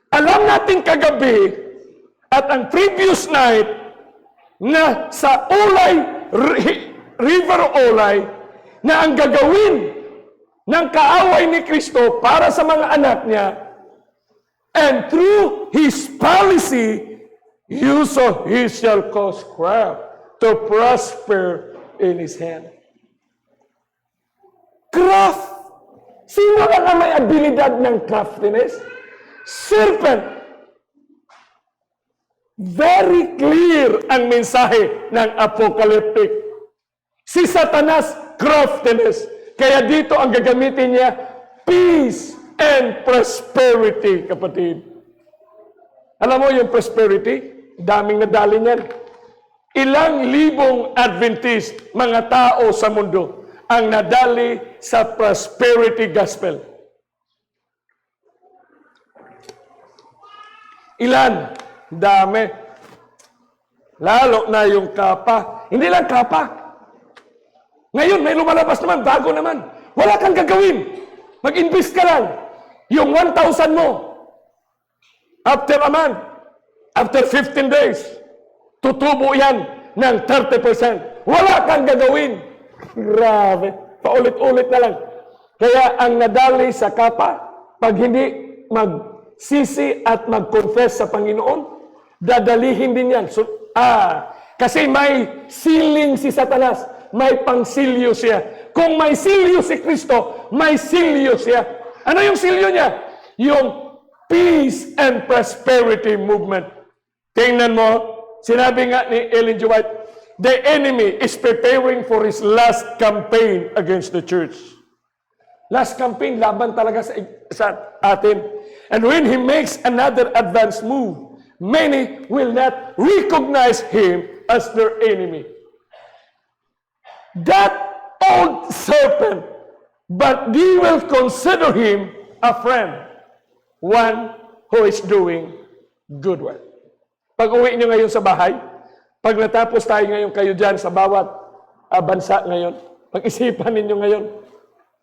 Alam natin kagabi at ang previous night na sa River Olay, na ang gagawin ng kaaway ni Kristo para sa mga anak niya, and through his policy, he shall cause craft to prosper in his hand. Craft. Sino lang ang may abilidad ng craftiness? Serpent. Very clear ang mensahe ng apocalyptic. Si Satanas, craftiness. Kaya dito ang gagamitin niya, peace and prosperity, kapatid. Alam mo yung prosperity? Daming nadali niyan. Ilang libong Adventist, mga tao sa mundo, ang nadali sa prosperity gospel. Ilan? Dami. Lalo na yung kapa. Hindi lang kapa. Ngayon, may lumalabas naman, bago naman. Wala kang gagawin. Mag-invest ka lang. Yung 1,000 mo, after a month, after 15 days, tutubo yan ng 30%. Wala kang gagawin. Grabe. Paulit-ulit na lang. Kaya ang nadali sa kapa, pag hindi magsisi at mag-confess sa Panginoon, dadalihin din yan. Kasi may siling si Satanas. May pangsilyo siya. Kung may silyo si Kristo, may silyo siya. Ano yung silyo niya? Yung peace and prosperity movement. Tingnan mo, sinabi nga ni Ellen G. White, the enemy is preparing for his last campaign against the church. Last campaign, laban talaga sa atin. And when he makes another advance move, many will not recognize him as their enemy. That old serpent, but they will consider him a friend, one who is doing good work. Pag uwi nyo ngayon sa bahay, pag natapos tayo ngayon kayo dyan sa bawat bansa ngayon, pag-isipan ninyo ngayon,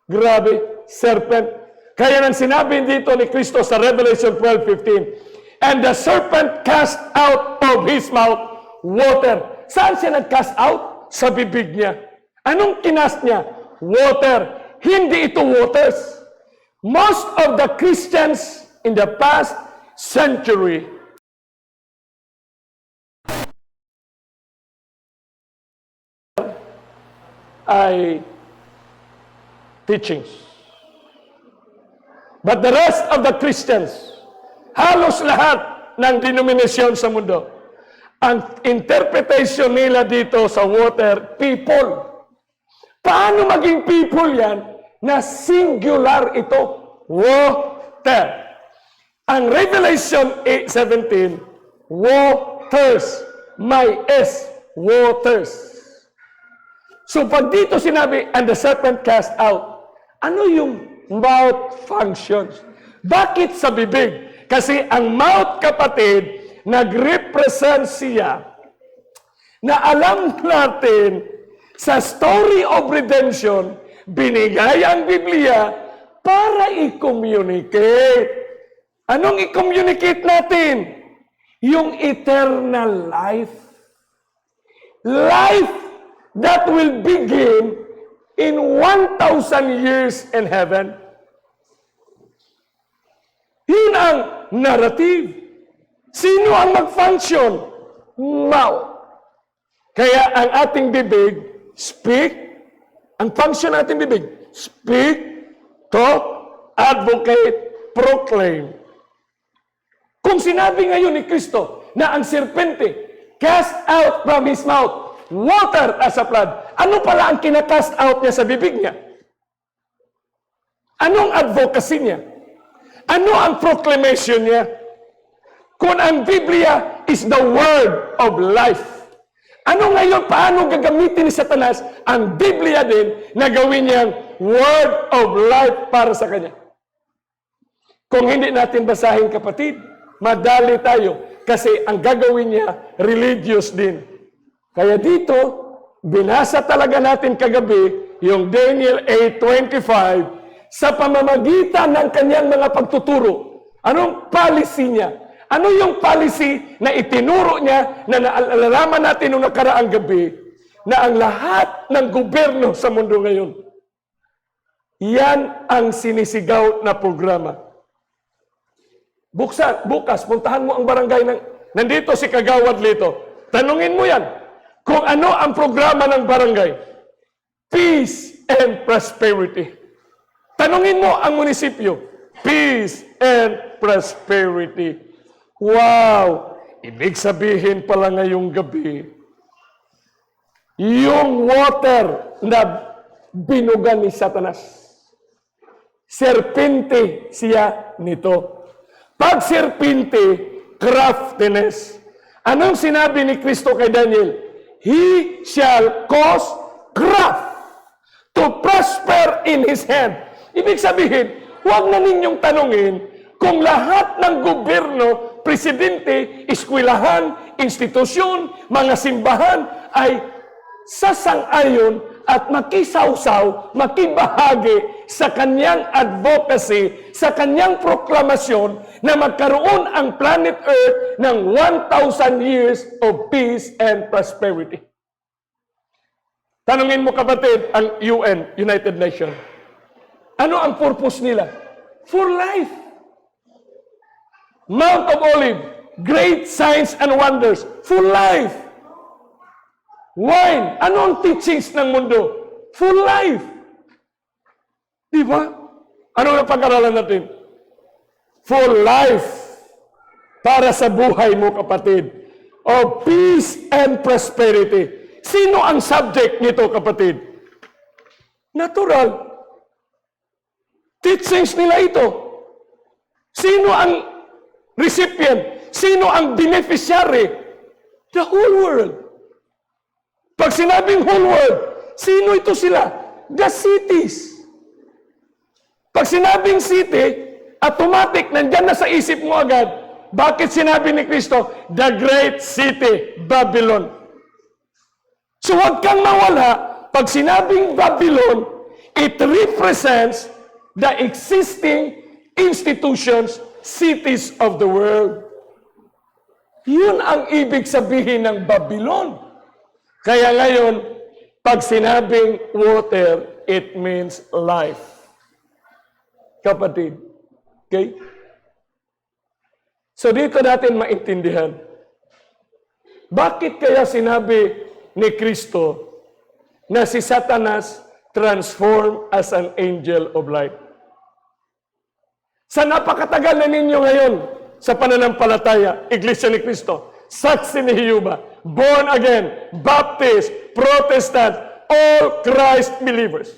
grabe, serpent. Kaya nang sinabi dito ni Kristo sa Revelation 12:15, and the serpent cast out of his mouth water. Saan siya nag-cast out? Sa bibig niya. Anong kinast niya? Water. Hindi ito waters. Most of the Christians in the past century ay teachings. But the rest of the Christians, halos lahat ng denominasyon sa mundo, ang interpretation nila dito sa water, people. Paano maging people yan na singular ito? Water. Ang Revelation 8:17, waters. May S, waters. So pag dito sinabi, and the serpent cast out, ano yung mouth functions? Bakit sa bibig? Kasi ang mouth, kapatid, nag-represent siya na alam natin sa story of redemption, binigay ang Biblia para i-communicate. Anong i-communicate natin? Yung eternal life. Life that will begin in 1,000 years in heaven. Yun ang narrative. Sino ang mag-function? Mouth. Kaya ang ating bibig, speak. Ang function natin bibig, speak, talk, advocate, proclaim. Kung sinabi ngayon ni Kristo na ang serpente cast out from his mouth water as a flood, ano pala ang kinakast out niya sa bibig niya? Anong advocacy niya? Ano ang proclamation niya? Kung ang Biblia is the word of life, ano ngayon, paano gagamitin ni Satanas ang Biblia din na gawin niyang word of life para sa kanya. Kung hindi natin basahin, kapatid, madali tayo. Kasi ang gagawin niya, religious din. Kaya dito, binasa talaga natin kagabi yung Daniel 8:25 sa pamamagitan ng kanyang mga pagtuturo. Anong policy niya? Ano yung policy na itinuro niya na naalalaman natin nung nakaraang gabi na ang lahat ng gobyerno sa mundo ngayon, yan ang sinisigaw na programa. Bukas, puntahan mo ang barangay nandito si Kagawad Lito. Tanungin mo yan kung ano ang programa ng barangay. Peace and prosperity. Tanungin mo ang munisipyo. Peace and prosperity. Wow! Ibig sabihin pala ngayong gabi, yung water na binugan ni Satanas, serpente siya nito. Pag serpente, craftiness. Anong sinabi ni Kristo kay Daniel? He shall cause craft to prosper in his hand. Ibig sabihin, huwag na ninyong tanungin kung lahat ng gobyerno, presidente, eskwelahan, institusyon, mga simbahan ay sasang-ayon at makisawsaw, makibahagi sa kanyang advocacy, sa kanyang proklamasyon na magkaroon ang planet Earth ng 1,000 years of peace and prosperity. Tanungin mo, kapatid, ang UN, United Nations. Ano ang purpose nila? For life. Mount of Olive, great signs and wonders, for life. Wine, ano ang teachings ng mundo? For life. Di ba? Ano ang pag-aralan natin? For life. Para sa buhay mo, kapatid. Of peace and prosperity. Sino ang subject nito, kapatid? Natural. Teachings nila ito. Sino ang recipient? Sino ang beneficiary? The whole world. Pag sinabing whole world, sino ito sila? The cities. Pag sinabing city, automatic, nandyan na sa isip mo agad. Bakit sinabi ni Kristo, the great city, Babylon? So huwag kang mawala, pag sinabing Babylon, it represents the existing institutions, cities of the world. Yun ang ibig sabihin ng Babylon. Kaya ngayon, pag sinabing water, it means life. Kapatid. Okay? So dito natin maintindihan. Bakit kaya sinabi ni Kristo na si Satanas transform as an angel of light? Sa napakatagal na ninyo ngayon sa pananampalataya, Iglesia ni Kristo, Saksi ni Jehovah, born again, Baptist, Protestant, all Christ believers.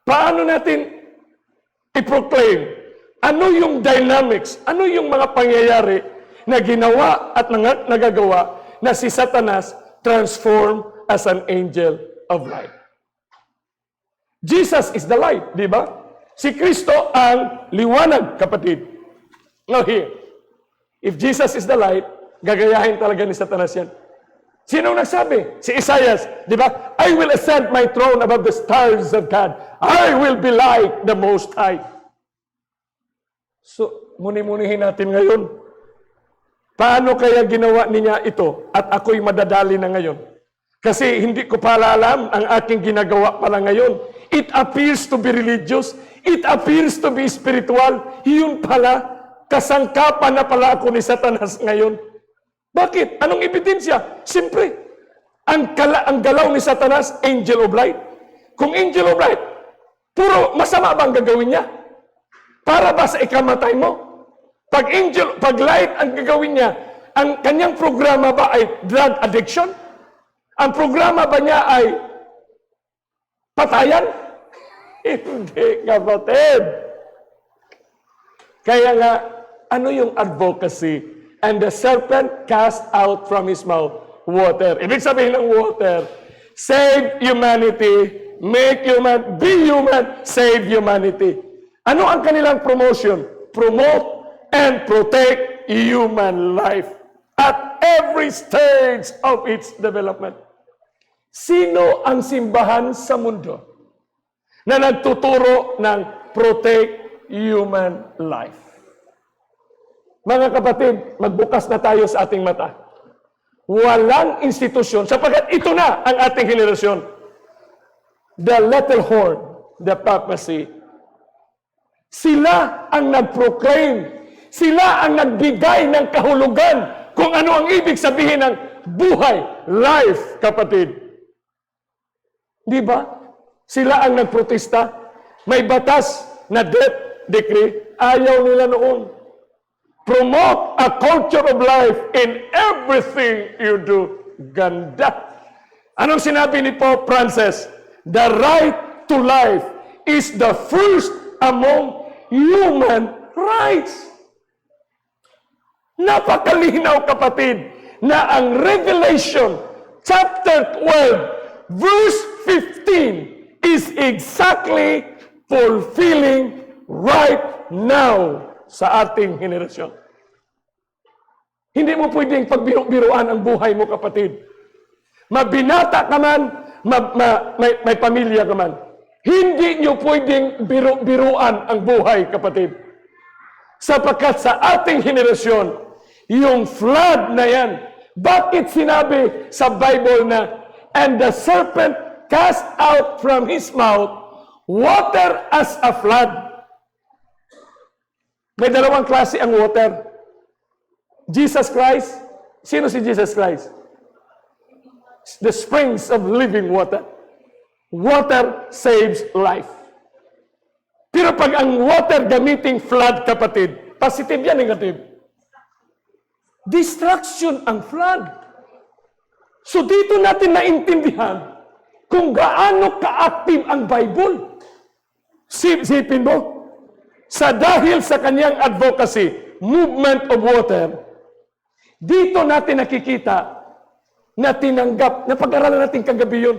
Paano natin i-proclaim? Ano yung dynamics? Ano yung mga pangyayari na ginawa at nagagawa na si Satanas transform as an angel of light? Jesus is the light, di ba? Si Kristo ang liwanag, kapatid. Now here, if Jesus is the light, gagayahin talaga ni Satanas yan. Sino nagsabi? Si Isaiah, di ba? I will ascend my throne above the stars of God. I will be like the Most High. So, muni-munihin natin ngayon. Paano kaya ginawa niya ito at ako'y madadali na ngayon? Kasi hindi ko pala alam ang aking ginagawa pala ngayon. It appears to be religious. It appears to be spiritual. Yun pala, kasangkapan na pala ako ni Satanas ngayon. Bakit? Anong ebidensya? Siyempre, ang galaw ni Satanas, angel of light. Kung angel of light, puro masama bang gagawin niya? Para ba sa ikamatay mo? Pag light ang gagawin niya, ang kanyang programa ba ay drug addiction? Ang programa ba niya ay patayan? Hindi, kapatid. Kaya nga, ano yung advocacy? And the serpent cast out from his mouth water. Ibig sabihin ng water, save humanity make human, be human, save humanity. Ano ang kanilang promotion? Promote and protect human life at every stage of its development. Sino ang simbahan sa mundo na nagtuturo ng protect human life? Mga kapatid, magbukas na tayo sa ating mata. Walang institusyon, sapagkat ito na ang ating henerasyon. The little horn, the papacy, sila ang nag-proclaim, sila ang nagbigay ng kahulugan kung ano ang ibig sabihin ng buhay, life, kapatid. Di ba? Sila ang nagprotesta. May batas na death decree. Ayaw nila noon. Promote a culture of life in everything you do. Ganda. Anong sinabi ni Pope Francis? The right to life is the first among human rights. Napakalinaw, kapatid, na ang Revelation chapter 12 verse 15 is exactly fulfilling right now sa ating henerasyon. Hindi mo pwedeng pagbiro-biroan ang buhay mo, kapatid. Mabinata ka man, may pamilya ka man. Hindi nyo pwedeng biro-biroan ang buhay, kapatid. Sapagkat sa ating henerasyon, yung flood na yan, bakit sinabi sa Bible na, and the serpent cast out from his mouth water as a flood. May dalawang klase ang water. Jesus Christ. Sino si Jesus Christ? The springs of living water. Water saves life. Pero pag ang water gamiting flood, kapatid, positive yan, negative. Destruction ang flood. So dito natin naintindihan kung gaano ka-active ang Bible. Sipin mo, dahil sa kanyang advocacy, movement of water, dito natin nakikita na tinanggap, na pag-aralan natin kagabi yun,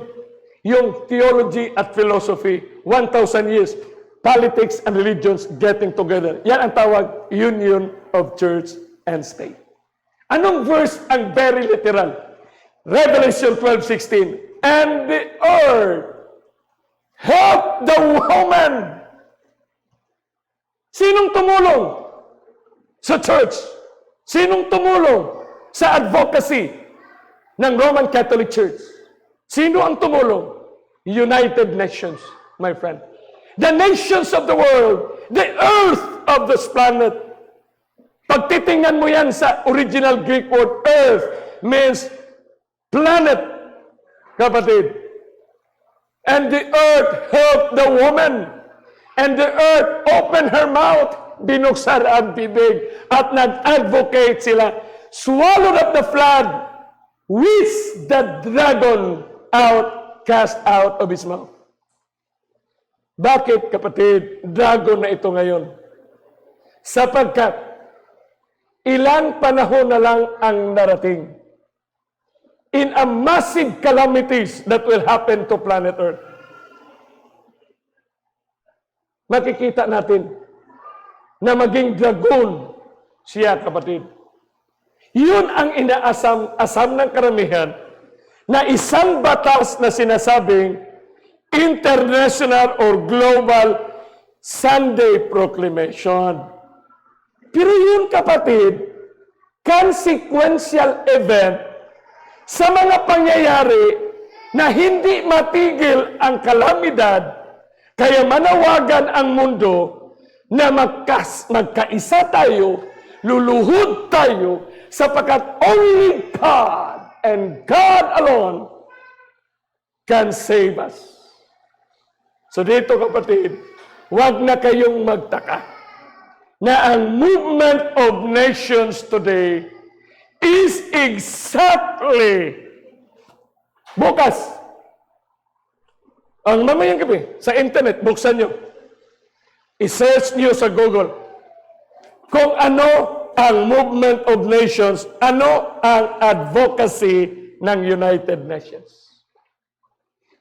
yung theology at philosophy, 1,000 years, politics and religions getting together. Yan ang tawag, union of church and state. Anong verse ang very literal? Revelation 12:16. And the earth help the woman. Sinong tumulong sa church? Sinong tumulong sa advocacy ng Roman Catholic Church? Sino ang tumulong? United Nations, my friend. The nations of the world, the earth of this planet. Pag titingnan mo yan sa original Greek word, earth means planet, kapatid. And the earth helped the woman. And the earth opened her mouth, binuksan ang bibig, at nag-advocate sila. Swallowed up the flood, which the dragon cast out of his mouth. Bakit, kapatid, dragon na ito ngayon? Sapagkat ilang panahon na lang ang narating in a massive calamities that will happen to planet Earth. Makikita natin na maging dragon siya, kapatid. Yun ang inaasam ng karamihan na isang batas na sinasabing international or global Sunday proclamation. Pero yun, kapatid, consequential event sa mga pangyayari na hindi matigil ang kalamidad, kaya manawagan ang mundo na magkaisa tayo, luluhod tayo, sapagkat only God and God alone can save us. So dito, kapatid, huwag na kayong magtaka na ang movement of nations today is exactly bukas. Ang mamayang gabi, sa internet, buksan nyo. I-search nyo sa Google kung ano ang movement of nations, ano ang advocacy ng United Nations.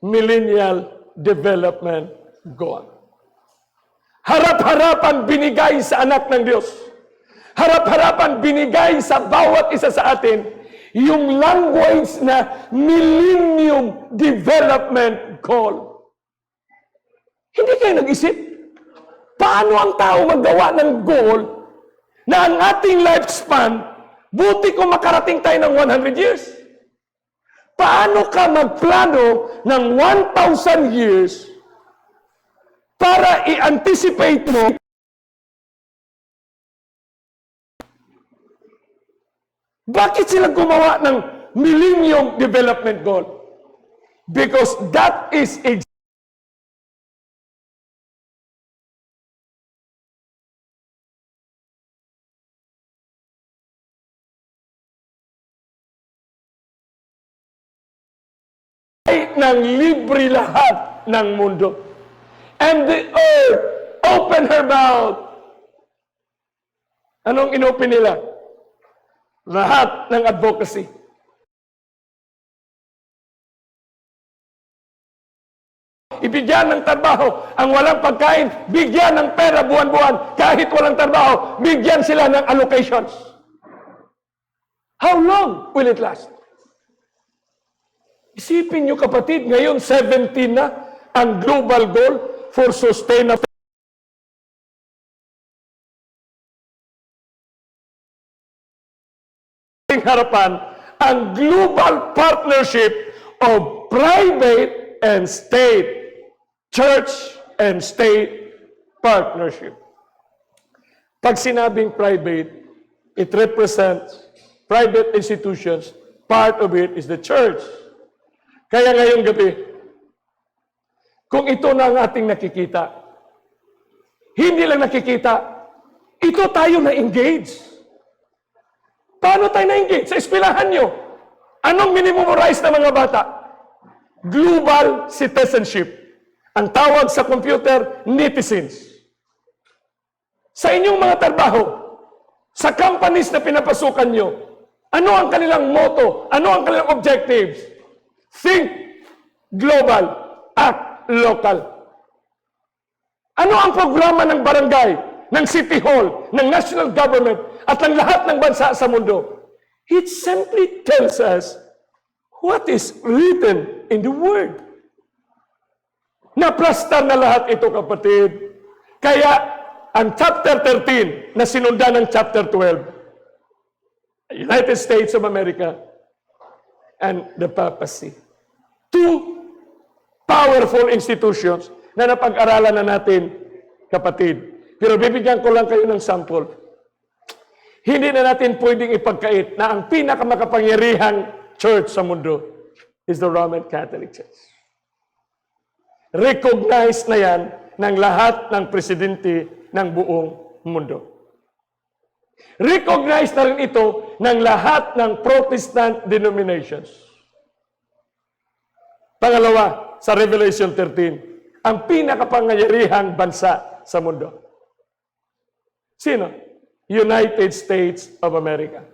Millennial development goal. Harap-harapan binigay sa anak ng Diyos. Harap-harapan binigay sa bawat isa sa atin yung language na Millennium Development Goal. Hindi kayo nag-isip? Paano ang tao magawa ng goal na ang ating lifespan, buti kung makarating tayo ng 100 years? Paano ka magplano ng 1,000 years para i-anticipate mo bakit sila gumawa ng Millennium Development Goal? Because that is ng libre lahat ng mundo. And the earth opened her mouth. Anong inopen nila? Lahat ng advocacy. Ibigyan ng trabaho ang walang pagkain, bigyan ng pera buwan-buwan, kahit walang trabaho, bigyan sila ng allocations. How long will it last? Isipin nyo kapatid, ngayon 17 na ang global goal for sustainable harapan ang global partnership of private and state, church and state partnership. Pag sinabing private, it represents private institutions. Part of it is the church. Kaya ngayong gabi, kung ito na ang ating nakikita, hindi lang nakikita, ito tayo na-engage. Paano tayo na-engage? Sa eskwelahan nyo. Anong minimumorize na mga bata? Global citizenship. Ang tawag sa computer, netizens. Sa inyong mga trabaho, sa companies na pinapasukan nyo, ano ang kanilang motto? Ano ang kanilang objectives? Think global, act local. Ano ang programa ng barangay, ng city hall, ng national government, at ng lahat ng bansa sa mundo? It simply tells us what is written in the Word. Naplastar na lahat ito, kapatid. Kaya, ang chapter 13 na sinundan ng chapter 12, United States of America and the papacy. Two powerful institutions na napag-aralan na natin, kapatid. Pero bibigyan ko lang kayo ng sample. Hindi na natin pwedeng ipagkait na ang pinakamakapangyarihang church sa mundo is the Roman Catholic Church. Recognized na yan ng lahat ng presidente ng buong mundo. Recognized na rin ito ng lahat ng Protestant denominations. Pangalawa, sa Revelation 13, ang pinakapangyarihang bansa sa mundo. Sino? United States of America.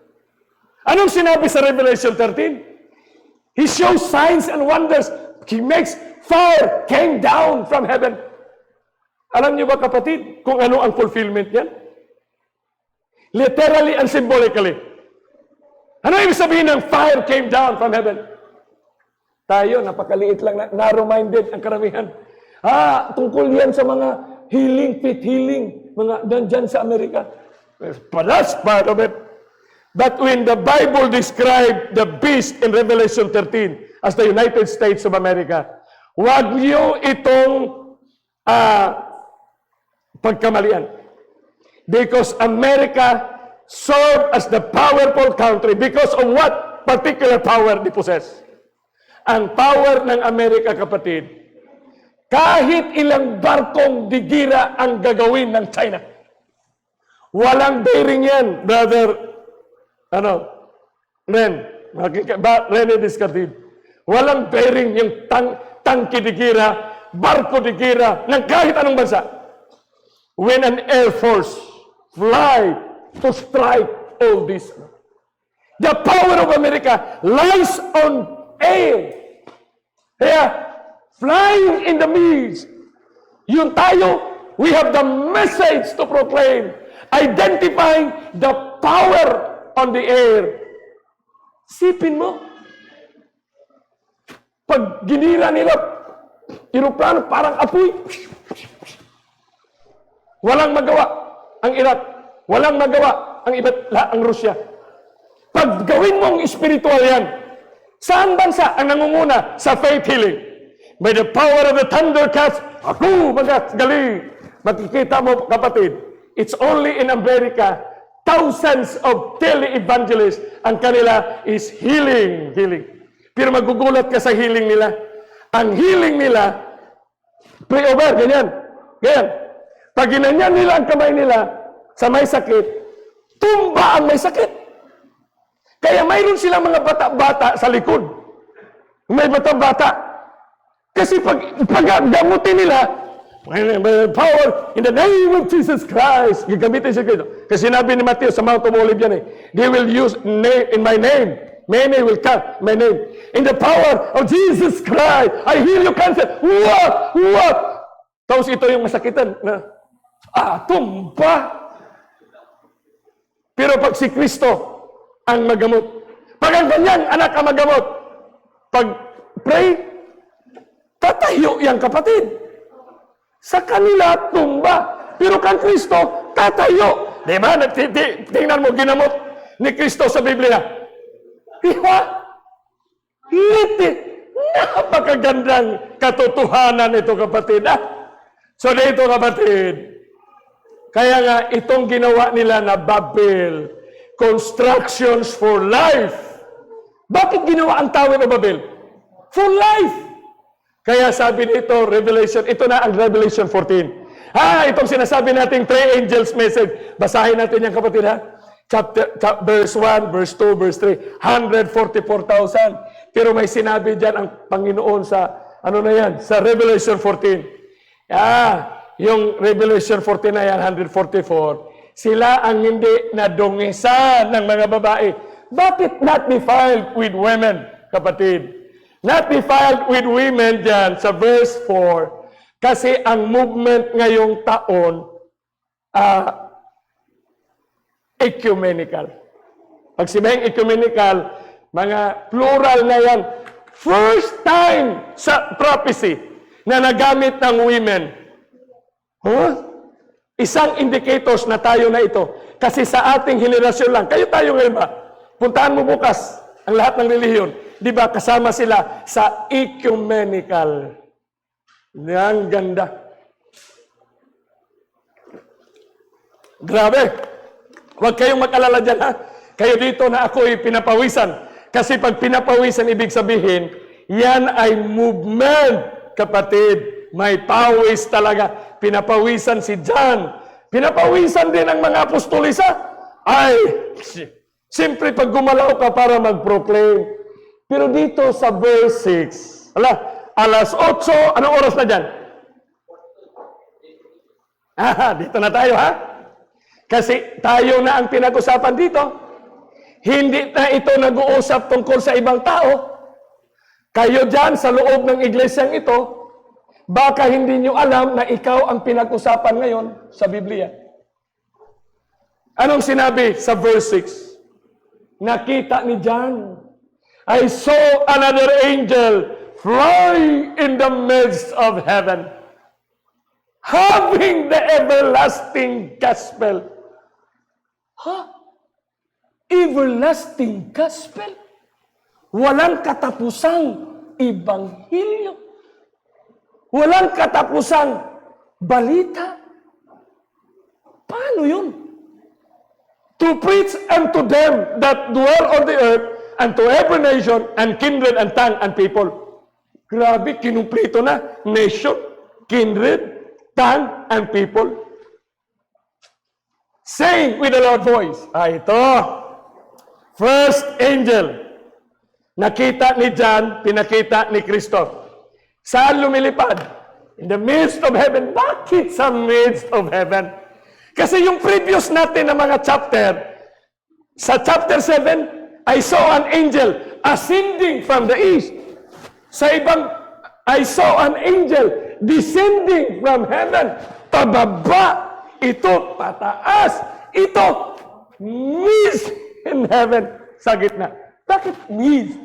Anong sinabi sa Revelation 13? He shows signs and wonders. He makes fire came down from heaven. Alam niyo ba, kapatid, kung ano ang fulfillment niyan? Literally and symbolically. Ano ibig sabihin ng fire came down from heaven? Tayo, napakaliit lang, narrow-minded ang karamihan. Tungkol yan sa mga healing, faith healing, mga nandyan sa Amerika. But that's part of it. But when the Bible described the beast in Revelation 13 as the United States of America, huwag niyo itong pagkamalian. Because America served as the powerful country because of what particular power they possess. Ang power ng Amerika, kapatid, kahit ilang barkong digira ang gagawin ng China. Walang bearing yan, brother. Rene Descartes. Walang bearing yung tangke digira, barko digira, ng kahit anong bansa. When an air force fly to strike all this, the power of America lies on air. Kaya, flying in the midst. Yun tayo, we have the message to proclaim, identifying the power on the air. Sipin mo, pag ginira nila, eroplano parang apoy. Walang magawa ang Iraq, walang magawa ang Russia. Pag gawin mong espiritual yan, saan bansa ang nangunguna sa faith healing? By the power of the thundercats, ako magaling. Makikita mo, kapatid, it's only in America, thousands of tele-evangelists, ang kanila is healing. Pero magugulat ka sa healing nila. Ang healing nila, pray over, ganyan. Pag ginanyan nila ang kamay nila sa may sakit, tumba ang may sakit. Kaya mayroon silang mga bata-bata sa likod. May bata-bata. Kasi pag gamutin nila, power in the name of Jesus Christ. Gagamitin siya Kristo. Kasi sinabi ni Matthew sa Mount of Olives yan they will use in my name. Many will come my name. In the power of Jesus Christ, I heal you cancer. What? Tapos ito yung masakitan na tumba. Pero pag si Kristo ang magamot, pag ang ganyan anak ang magamot, pag pray, tatayo yung kapatid. Sa kanila, tumba. Pero kan Kristo, tatayo. Diba? Tingnan mo, ginamot ni Kristo sa Biblia. Diba? Napakagandang katotohanan ito, kapatid. So dito, kapatid, kaya nga, itong ginawa nila na Babel, constructions for life. Bakit ginawa ang Tower of Babel? For life. Kaya sabi nito, Revelation, ito na ang Revelation 14. Itong sinasabi nating three angels message. Basahin natin yan, kapatid, verse 1, verse 2, verse 3. 144,000. Pero may sinabi dyan ang Panginoon sa, sa Revelation 14. Yung Revelation 14 na yan, 144, sila ang hindi nadungisan ng mga babae. Bakit not defiled with women, kapatid? Not defiled with women dyan sa verse 4, kasi ang movement ngayong taon, ecumenical. Pag sinabing ecumenical, mga plural na yan. First time sa prophecy na nagamit ng women. Isang indicators na tayo na ito. Kasi sa ating henerasyon lang, tayo ngayon ba? Puntahan mo bukas ang lahat ng relihiyon. Di ba kasama sila sa ecumenical? Ang ganda. Grabe. Huwag kayong mag-alala dyan, Kayo dito na ako'y pinapawisan. Kasi pag pinapawisan, ibig sabihin, yan ay movement, kapatid. May pawis talaga. Pinapawisan si John. Pinapawisan din ang mga apostolisa. Siyempre pag gumalaw ka para mag-proclaim. Pero dito sa verse 6, alas 8, anong oras na dyan? Dito na tayo, Kasi tayo na ang pinag-usapan dito. Hindi na ito nag-uusap tungkol sa ibang tao. Kayo dyan sa loob ng iglesyang ito, baka hindi nyo alam na ikaw ang pinag-usapan ngayon sa Biblia. Anong sinabi sa verse 6? Nakita ni John, I saw another angel fly in the midst of heaven, having the everlasting gospel. Everlasting gospel? Walang katapusang ibanghilyo. Walang katapusang balita. Paano yun? To preach unto them that dwell on the earth, and to every nation, and kindred, and tongue, and people. Grabe, kinumplito na. Nation, kindred, tongue, and people. Saying with a loud voice. Ito. First angel. Nakita ni John, pinakita ni Kristo. Saan lumilipad? In the midst of heaven. Bakit sa midst of heaven? Kasi yung previous natin na mga chapter, sa chapter 7, I saw an angel ascending from the east. Sa ibang I saw an angel descending from heaven. Pababa. Ito pataas. Ito midst in heaven. Sa gitna. Bakit midst?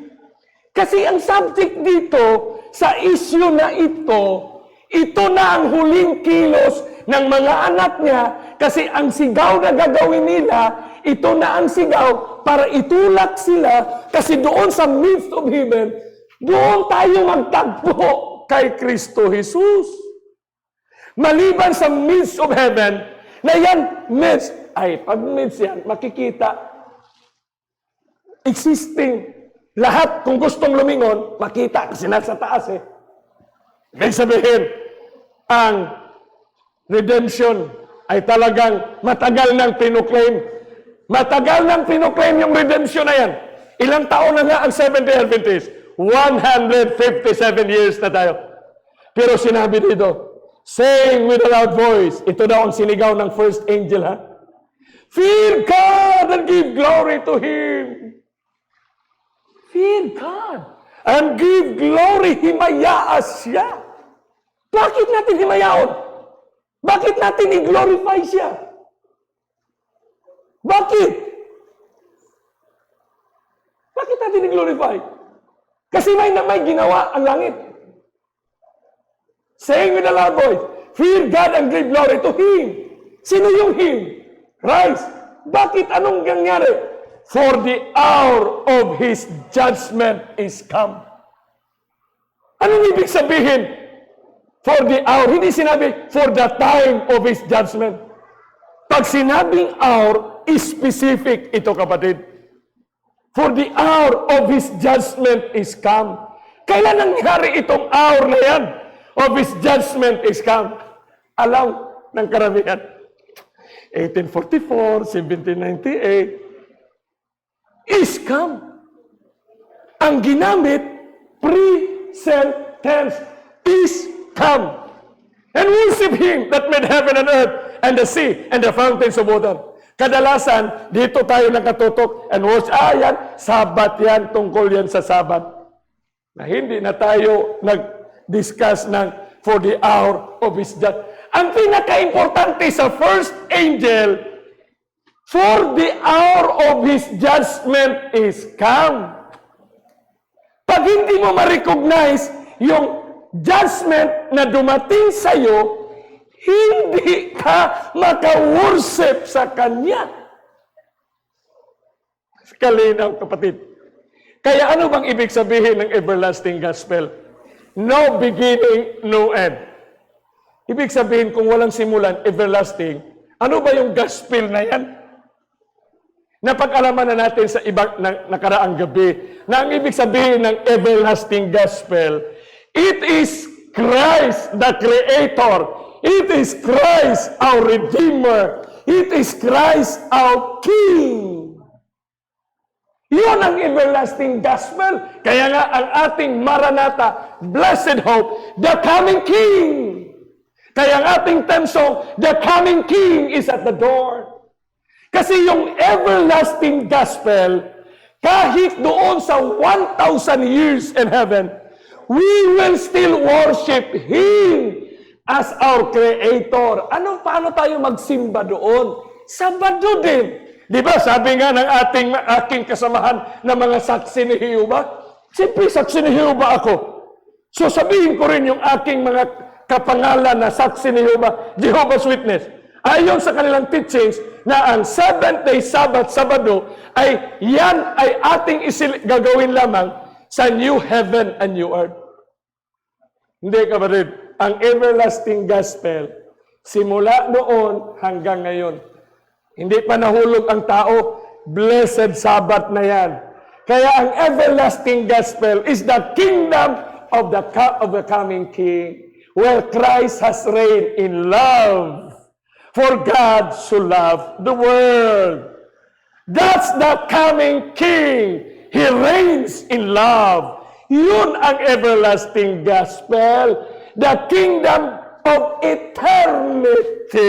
Kasi ang subject dito sa issue na ito na ang huling kilos ng mga anak niya kasi ang sigaw na gagawin nila, ito na ang sigaw para itulak sila kasi doon sa midst of heaven, doon tayo magtagpo kay Kristo Jesus. Maliban sa midst of heaven, na yan, midst, pag midst yan, makikita, existing, lahat kung gustong lumingon, makita kasi nasa taas May sabihin, ang redemption ay talagang matagal nang pinuklaim. Matagal nang pinuklaim yung redemption na yan. Ilang taon na nga ang Seventh-day Adventist? 157 years na tayo. Pero sinabi dito, saying with a loud voice, ito daw ang sinigaw ng first angel, fear God and give glory to Him. Fear God and give glory, himayaan siya. Bakit natin himayaon? Bakit natin i-glorify siya? Bakit? Bakit natin i-glorify? Kasi may ginawa ang langit. Saying with a loud voice, fear God and give glory to Him. Sino yung Him? Christ. Bakit? Anong nangyari? For the hour of His judgment is come. Anong ibig sabihin? For the hour. Hindi sinabi, for the time of His judgment. Pag sinabing hour, is specific ito, kapatid. For the hour of His judgment is come. Kailan nangyari itong hour na yan? Of His judgment is come. Alam ng karamihan. 1844, 1798, is come. Ang ginamit, present tense, is come. And worship Him that made heaven and earth, and the sea, and the fountains of water. Kadalasan, dito tayo nakatutok and worship. Yan, Sabbath yan, tungkol yan sa Sabbath. Na hindi na tayo nag-discuss ng for the hour of His judgment. Ang pinaka-importante sa first angel, for the hour of His judgment is come. Pag hindi mo ma-recognize yung judgment na dumating sa iyo, hindi ka maka-worship sa Kanya. Kalinaw, kapatid. Kaya ano bang ibig sabihin ng everlasting gospel? No beginning, no end. Ibig sabihin, kung walang simulan, everlasting, ano ba yung gospel na yan? Napag-alaman na natin sa ibang nakaraang gabi, na ang ibig sabihin ng everlasting gospel, it is Christ the Creator. It is Christ our Redeemer. It is Christ our King. Yun ang everlasting gospel. Kaya nga ang ating Maranatha, blessed hope, the coming King. Kaya ang ating theme song, the coming King is at the door. Kasi yung everlasting gospel, kahit doon sa 1,000 years in heaven, we will still worship Him as our Creator. Paano tayo magsimba doon? Sabado din. Di ba, sabi nga ng aking kasamahan na mga saksi ni Jehovah, siyempre saksi ni Jehovah ako. So sabihin ko rin yung aking mga kapangalan na saksi ni Jehovah's Witness. Ayon sa kanilang teachings na ang 7th day Sabbath, Sabado, ay yan ay ating gagawin lamang sa new heaven and new earth. Hindi, kapatid. Ang everlasting gospel, simula noon hanggang ngayon. Hindi pa nahulog ang tao, blessed Sabbath na yan. Kaya ang everlasting gospel is the kingdom of the coming King, where Christ has reigned in love. For God so loved the world. That's the coming King. He reigns in love. Yun ang everlasting gospel. The kingdom of eternity.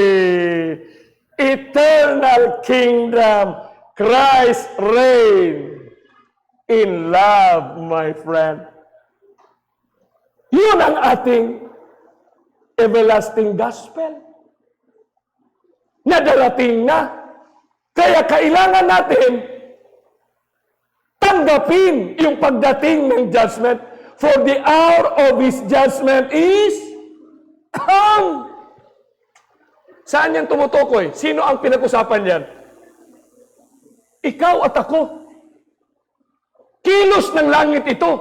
Eternal kingdom. Christ reign in love, my friend. Yun ang ating everlasting gospel na darating na. Kaya kailangan natin tanggapin yung pagdating ng judgment, for the hour of His judgment is come. Saan yan tumutukoy? Sino ang pinag-usapan yan? Ikaw at ako. Kilos ng langit ito.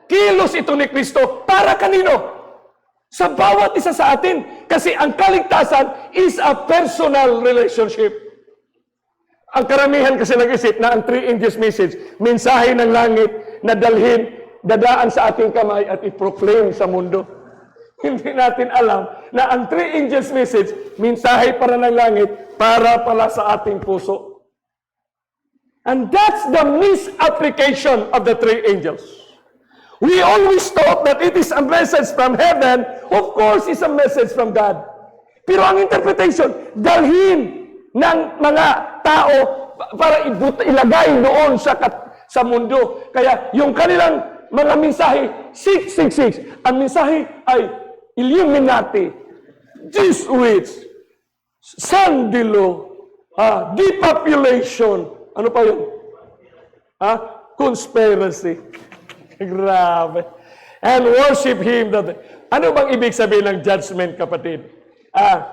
Kilos ito ni Kristo. Para kanino? Sa bawat isa sa atin. Kasi ang kaligtasan is a personal relationship. Ang karamihan kasi nag-isip na ang three angels message, mensahe ng langit na dadaan sa ating kamay at i-proclaim sa mundo. Hindi natin alam na ang three angels message, mensahe para ng langit, para pala sa ating puso. And that's the misapplication of the three angels. We always thought that it is a message from heaven. Of course, it's a message from God. Pero ang interpretation, dalhin ng mga tao para ilagay doon sa mundo. Kaya yung kanilang mga mensahe, 666. Ang mensahe ay Illuminati, Jesuits, Sandilo, depopulation. Ano pa yun? Conspiracy. Grabe. And worship Him. Ano bang ibig sabihin ng judgment, kapatid?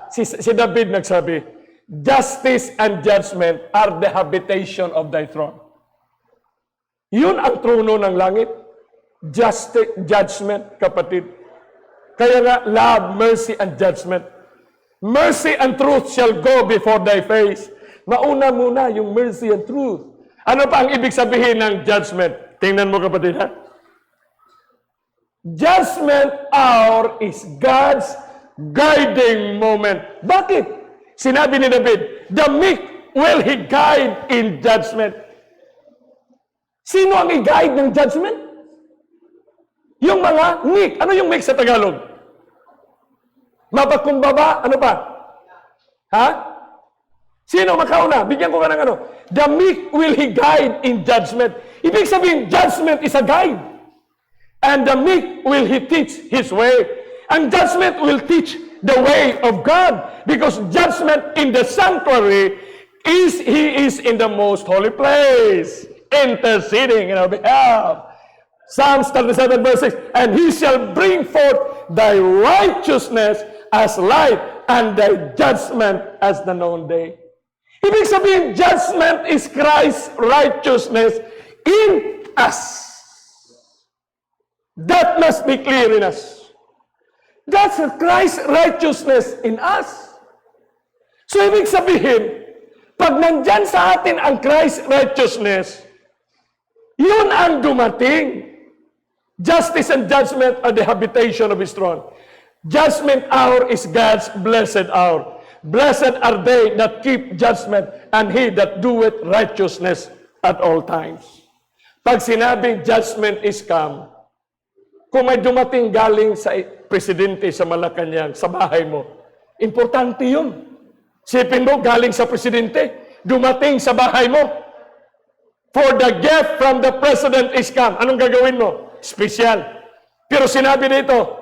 Si David nagsabi, justice and judgment are the habitation of thy throne. Yun ang trono ng langit. Justice, judgment, kapatid. Kaya nga, love, mercy, and judgment. Mercy and truth shall go before thy face. Mauna muna yung mercy and truth. Ano pa ang ibig sabihin ng judgment? Tingnan mo, kapatid, ha? Judgment hour is God's guiding moment. Bakit? Sinabi ni David, the meek will He guide in judgment. Sino ang i-guide ng judgment? Yung mga meek. Ano yung meek sa Tagalog? Mapagkumbaba. Ano pa? Ha? Sino makauna? Bigyan ko ka ng ano. The meek will He guide in judgment. Ibig sabihin, judgment is a guide. And the meek will He teach His way. And judgment will teach the way of God. Because judgment in the sanctuary is He is in the most holy place, interceding in our behalf. Psalms 37 verse 6, and He shall bring forth thy righteousness as light, and thy judgment as the noonday. Ibig sabihin, judgment is Christ's righteousness in us. That must be clear in us. That's Christ's righteousness in us. So, ibig sabihin, pag nandyan sa atin ang Christ's righteousness, yun ang dumating. Justice and judgment are the habitation of His throne. Judgment hour is God's blessed hour. Blessed are they that keep judgment, and he that doeth righteousness at all times. Pag sinabing judgment is come, kung may dumating galing sa presidente sa Malacanang, sa bahay mo, importante yun. Sipin mo, galing sa presidente, dumating sa bahay mo. For the gift from the president is come. Anong gagawin mo? Special. Pero sinabi dito,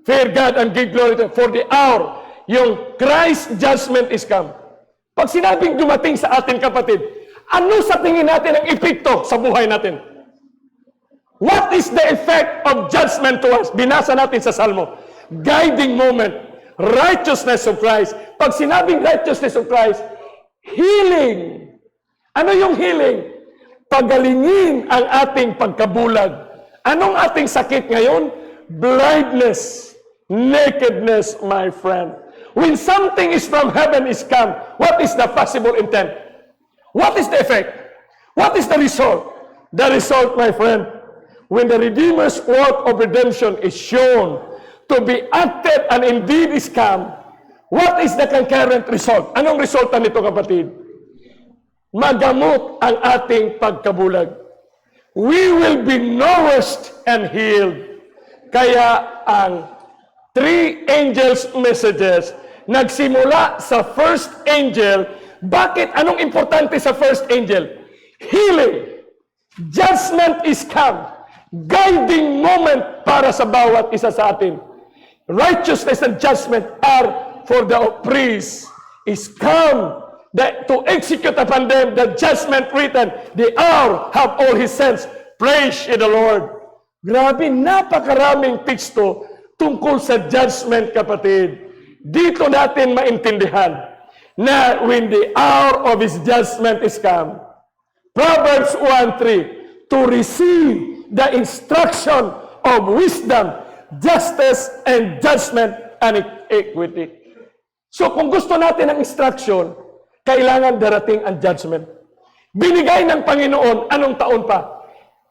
fear God and give glory to Him. For the hour, yung Christ's judgment is come. Pag sinabing dumating sa atin, kapatid, ano sa tingin natin ang epekto sa buhay natin? What is the effect of judgment to us? Binasa natin sa Salmo. Guiding moment. Righteousness of Christ. Pag sinabing righteousness of Christ, healing. Ano yung healing? Pagalingin ang ating pagkabulag. Anong ating sakit ngayon? Blindness. Nakedness, my friend. When something is from heaven is come, what is the possible intent? What is the effect? What is the result? The result, my friend, when the Redeemer's work of redemption is shown to be acted and indeed is come, what is the concurrent result? Anong resulta nito, kapatid? Magamot ang ating pagkabulag. We will be nourished and healed. Kaya ang three angels' messages nagsimula sa first angel. Bakit? Anong importante sa first angel? Healing. Judgment is come. guiding moment para sa bawat isa sa atin. Righteousness and judgment are for the oppressed is come to execute upon them the judgment written. The hour have all his saints. Praise ye the Lord. Grabe, napakaraming teksto tungkol sa judgment, kapatid. Dito natin maintindihan na when the hour of his judgment is come. Proverbs 1:3, to receive the instruction of wisdom, justice, and judgment, and equity. So kung gusto natin ng instruction, kailangan darating ang judgment. Binigay ng Panginoon, anong taon pa?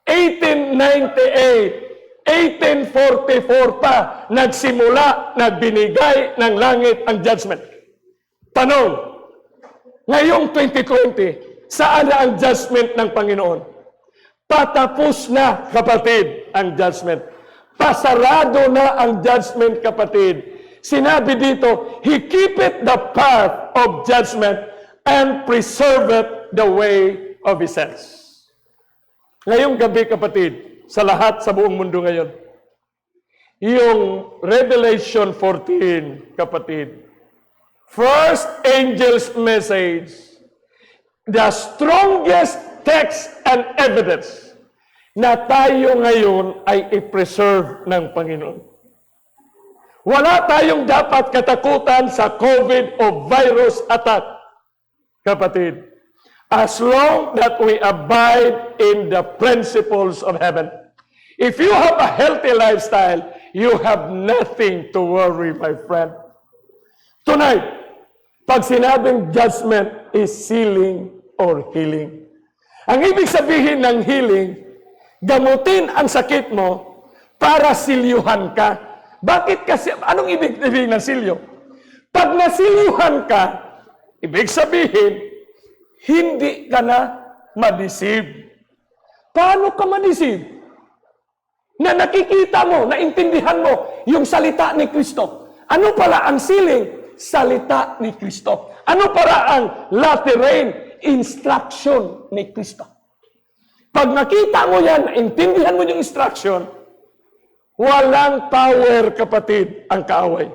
1898, 1844 pa, nagsimula, nagbinigay ng langit ang judgment. Tanong, ngayong 2020, saan na ang judgment ng Panginoon? Patapos na, kapatid, ang judgment. Pasarado na ang judgment, kapatid. Sinabi dito, He keepeth the path of judgment and preserveth the way of His saints. Ngayong gabi, kapatid, sa lahat sa buong mundo ngayon, yung Revelation 14, kapatid, first angel's message, the strongest text and evidence na tayo ngayon ay i-preserve ng Panginoon. Wala tayong dapat katakutan sa COVID o virus attack, kapatid, as long that we abide in the principles of heaven. If you have a healthy lifestyle, you have nothing to worry, my friend. Tonight, pag sinabing judgment is sealing or healing. Ang ibig sabihin ng healing, gamutin ang sakit mo para silyuhan ka. Bakit kasi? Anong ibig sabihin ng silyo? Pag nasilyuhan ka, ibig sabihin, hindi ka na ma-deceive. Paano ka ma-deceive? Na nakikita mo, naintindihan mo yung salita ni Kristo. Ano pala ang sealing? Salita ni Kristo. Ano para ang latter rain? Instruction ni Kristo. Pag nakita mo yan, naintindihan mo yung instruction, walang power, kapatid, ang kaaway.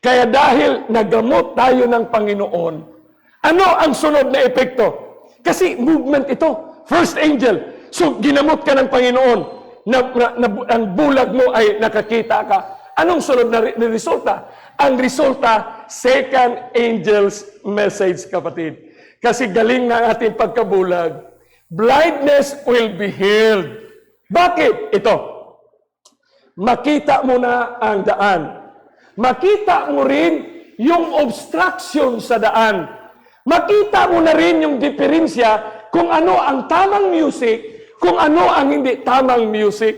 Kaya dahil nagamot tayo ng Panginoon, ano ang sunod na epekto? Kasi movement ito. First angel. So, ginamot ka ng Panginoon. Ang bulag mo ay nakakita ka. Anong sunod na resulta? Ang resulta, second angel's message, kapatid. Kasi galing na ang ating pagkabulag. Blindness will be healed. Bakit? Ito. Makita mo na ang daan. Makita mo rin yung obstruction sa daan. Makita mo na rin yung diferensya kung ano ang tamang music, kung ano ang hindi tamang music.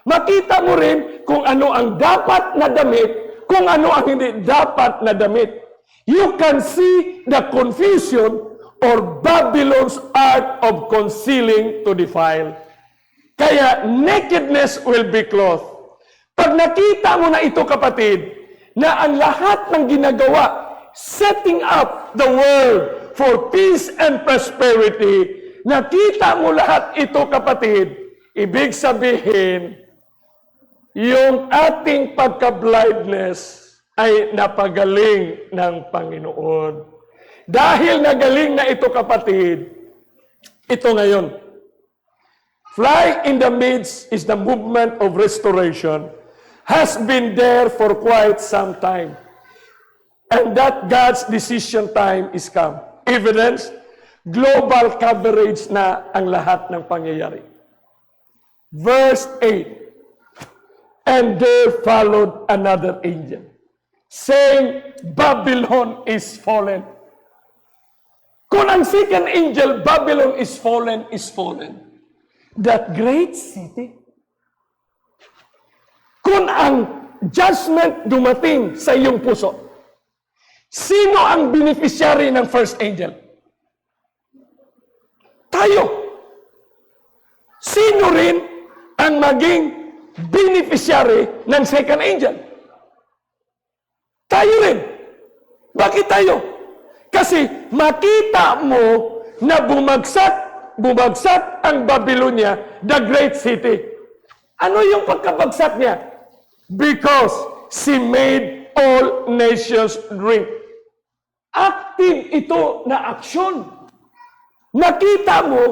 Makita mo rin kung ano ang dapat na damit, kung ano ang hindi dapat na damit. You can see the confusion or Babylon's art of concealing to defile. Kaya nakedness will be clothed. Pag nakita mo na ito, kapatid, na ang lahat ng ginagawa, setting up the world for peace and prosperity, nakita mo lahat ito, kapatid, ibig sabihin, yung ating pagka-blindness ay napagaling ng Panginoon. Dahil nagaling na ito, kapatid, ito ngayon. Fly in the midst is the movement of restoration, has been there for quite some time. And that God's decision time is come. Evidence, global coverage na ang lahat ng pangyayari. Verse 8, and there followed another angel, saying, Babylon is fallen. Kung ang second angel, Babylon is fallen, that great city. Kung ang judgment dumating sa iyong puso, sino ang beneficiary ng first angel? Tayo. Sino rin ang maging beneficiary ng second angel? Tayo rin. Bakit tayo? Kasi makita mo na bumagsak ang Babylonia, the great city. Ano yung pagkabagsak niya? Because she made all nations drink. Active ito na aksyon. Nakita mo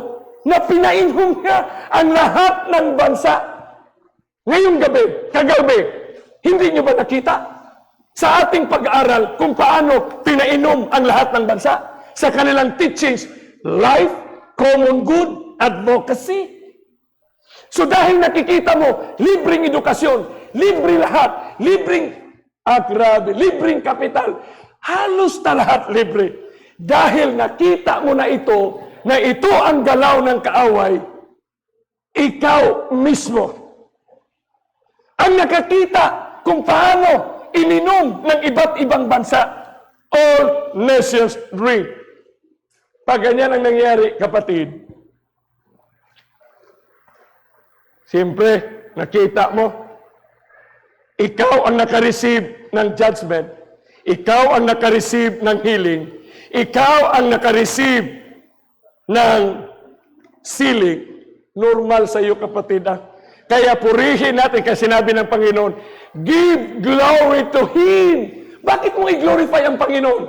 na pinainom niya ang lahat ng bansa. Ngayong gabi, kagabi, hindi niyo ba nakita sa ating pag-aaral kung paano pinainom ang lahat ng bansa sa kanilang teachings, life, common good, advocacy? So dahil nakikita mo, libreng edukasyon, libre lahat, libreng libreng kapital, halos na lahat libre. Dahil nakita mo na ito ang galaw ng kaaway, ikaw mismo ang nakakita kung paano ininom ng iba't ibang bansa. All nations drink. Pag ganyan ang nangyari, kapatid, siyempre, nakita mo, ikaw ang nakareceive ng judgment, ikaw ang nakareceive ng healing, ikaw ang nakareceive ng siling. Normal sa iyo, kapatid. Kaya purihin natin, kasi sinabi ng Panginoon, give glory to Him. Bakit mo i-glorify ang Panginoon?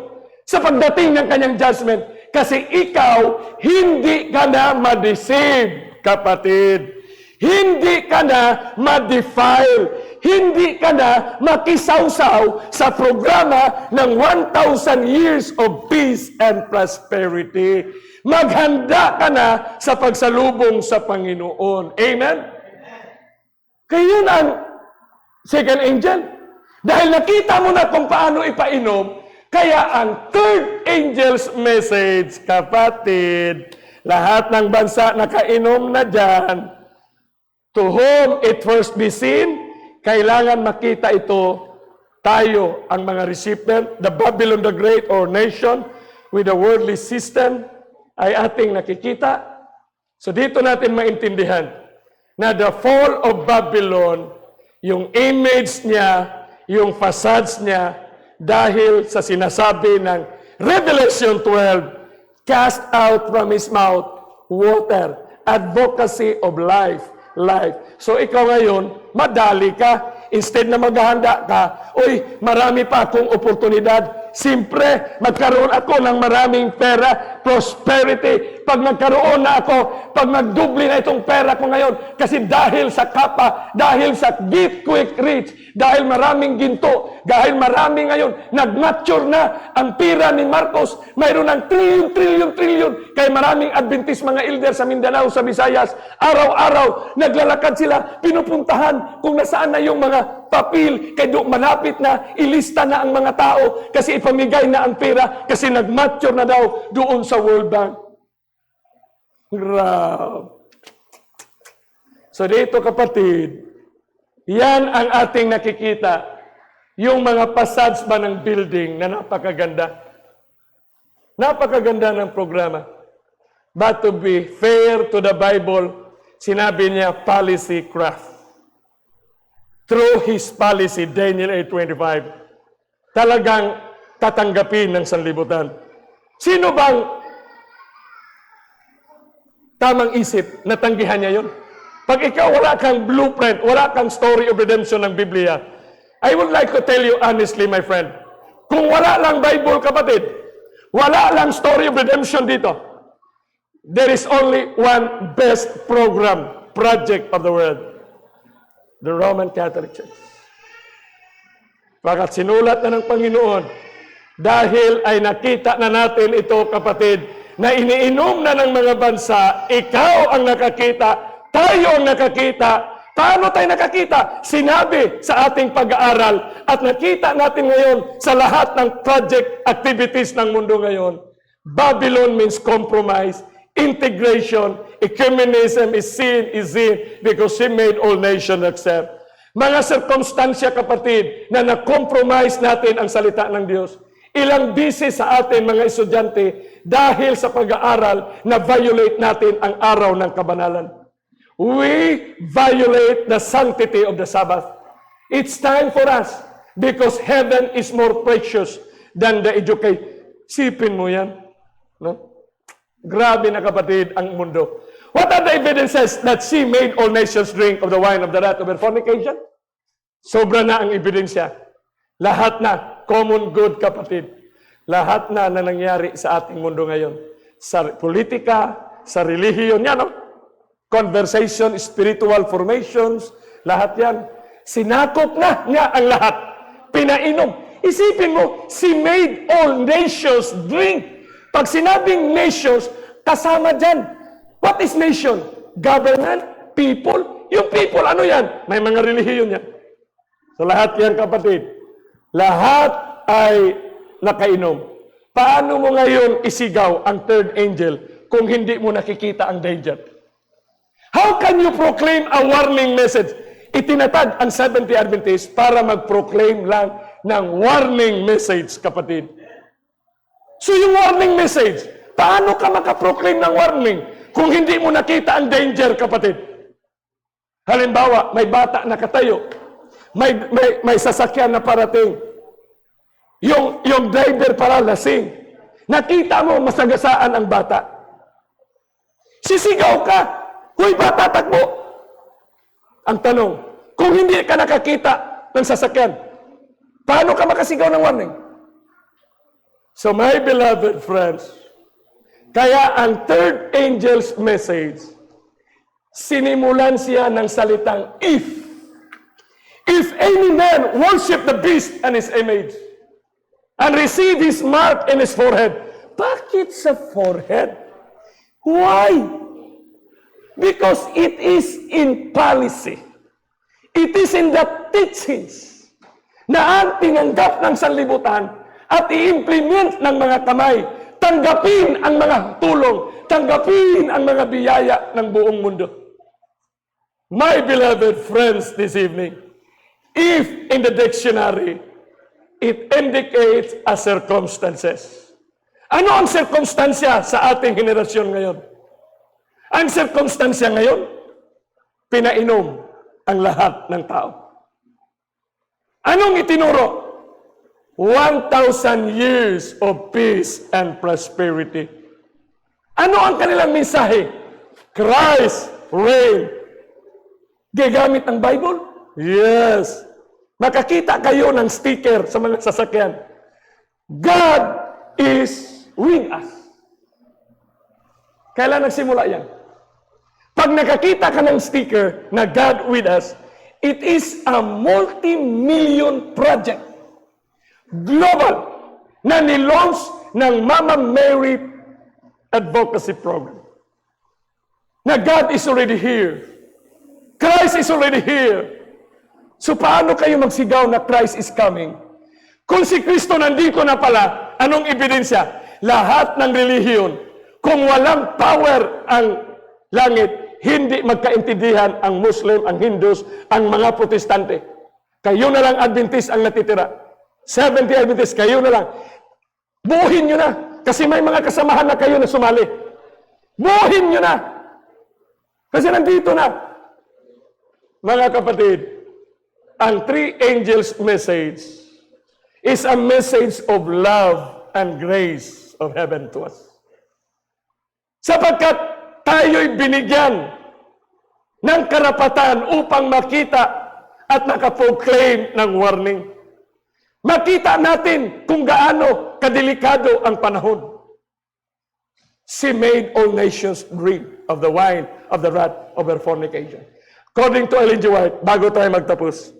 Sa pagdating ng kanyang judgment. Kasi ikaw, hindi ka na ma-deceive, kapatid. Hindi ka na ma-defile. Hindi ka na makisawsaw sa programa ng 1,000 years of peace and prosperity. Maghanda ka na sa pagsalubong sa Panginoon. Amen? Kaya yun ang second angel. Dahil nakita mo na kung paano ipainom, kaya ang third angel's message, kapatid, lahat ng bansa nakainom na dyan, to whom it first be seen, kailangan makita ito, tayo ang mga recipient, the Babylon the Great or nation with a worldly system ay ating nakikita. So dito natin maintindihan na the fall of Babylon, yung image niya, yung facades niya, dahil sa sinasabi ng Revelation 12, cast out from his mouth water, advocacy of life. So ikaw ngayon, madali ka. Instead na maghahanda ka, marami pa akong oportunidad. Siyempre, magkaroon ako ng maraming pera, prosperity. Pag nagkaroon na ako, pag magdubli na itong pera ko ngayon, kasi dahil sa kapa, dahil sa get quick rich, dahil maraming ginto, dahil marami ngayon, nag-mature na ang pira ni Marcos, mayroon ng trillion. Kaya maraming Adventist mga elder sa Mindanao, sa Visayas, araw-araw, naglalakad sila, pinupuntahan kung nasaan na yung mga papel, kaya doon malapit na, ilista na ang mga tao, kasi ipamigay na ang pera, kasi nag-mature na daw doon sa World Bank. So dito, kapatid, yan ang ating nakikita, yung mga facades ba ng building na napakaganda. Napakaganda ng programa. But to be fair to the Bible, sinabi niya policy craft. Through his policy, Daniel 8:25, talagang tatanggapin ng sanlibutan. Sino bang tamang isip na tanggihan niya yun? Pag ikaw wala kang blueprint, wala kang story of redemption ng Biblia, I would like to tell you honestly, my friend, kung wala lang Bible, kapatid, wala lang story of redemption dito, there is only one best program, project of the world, the Roman Catholic Church. Pagkat sinulat na ng Panginoon, dahil ay nakita na natin ito, kapatid, na iniinom na ng mga bansa, ikaw ang nakakita, tayo ang nakakita. Paano tayo nakakita? Sinabi sa ating pag-aaral at nakita natin ngayon sa lahat ng project activities ng mundo ngayon. Babylon means compromise, integration, ecumenism is sin because she made all nations accept. Mga sirkumstansya, kapatid, na na-compromise natin ang salita ng Diyos. Ilang bisis sa atin, mga estudyante, dahil sa pag-aaral na violate natin ang araw ng kabanalan. We violate the sanctity of the Sabbath. It's time for us because heaven is more precious than the education. Sipin mo yan. No? Grabe na, kapatid, ang mundo. What are the evidences that she made all nations drink of the wine of the wrath of her fornication? Sobra na ang ebidensya. Lahat na, common good, kapatid. Lahat na nangyari sa ating mundo ngayon. Sa politika, sa relihiyon, yan, no? Conversation, spiritual formations, lahat yan. Sinakop na niya ang lahat. Pinainom. Isipin mo, she made all nations drink. Pag sinabing nations, kasama dyan. What is nation? Government? People? Yung people, ano yan? May mga relihiyon yan. So lahat yan, kapatid. Lahat ay nakainom. Paano mo ngayon isigaw ang third angel kung hindi mo nakikita ang danger? How can you proclaim a warning message? Itinatag ang Seventh-day Adventist para mag-proclaim lang ng warning message, kapatid. So yung warning message, paano ka makaproclaim ng warning kung hindi mo nakita ang danger, kapatid? Halimbawa, may bata na katayo. May sasakyan na parating. Yung driver para lasing. Nakita mo, masagasaan ang bata. Sisigaw ka. Huy, bata, takbo. Ang tanong, kung hindi ka nakakita ng sasakyan, paano ka makasigaw ng warning? So my beloved friends, kaya ang third angel's message, sinimulan siya ng salitang if. If any man worship the beast and his image, and receive his mark in his forehead. Bakit sa forehead? Why? Because it is in policy. It is in the teachings na ang tinanggap ng sanlibutan at i-implement ng mga kamay. Tanggapin ang mga tulong. Tanggapin ang mga biyaya ng buong mundo. My beloved friends this evening, if in the dictionary, it indicates as circumstances. Ano ang circumstansya sa ating henerasyon ngayon? Ang circumstansya ngayon, pinainom ang lahat ng tao. Anong itinuro? 1,000 years of peace and prosperity. Ano ang kanilang mensahe? Christ reign. Gagamit ng Bible? Yes. Makakita kayo ng sticker sa mga sasakyan. God is with us. Kailan nagsimula yan? Pag nakakita ka ng sticker na God with us, it is a multi-million project. Global. Na nilaunch ng Mama Mary Advocacy Program. Na God is already here. Christ is already here. So paano kayo magsigaw na Christ is coming? Kung si Kristo nandito na pala, anong ebidensya? Lahat ng relihiyon, kung walang power ang langit, hindi magkaintindihan ang Muslim, ang Hindus, ang mga Protestante. Kayo na lang Adventist ang natitira. Seventh-day Adventist, kayo na lang. Buuhin nyo na. Kasi may mga kasamahan na kayo na sumali. Buuhin nyo na. Kasi nandito na. Mga kapatid, ang three angels' message is a message of love and grace of heaven to us. Sapagkat tayo'y binigyan ng karapatan upang makita at nakaproclaim ng warning. Makita natin kung gaano kadelikado ang panahon. She made all nations drink of the wine of the wrath of her fornication. According to Ellen G. White, bago tayo magtapos,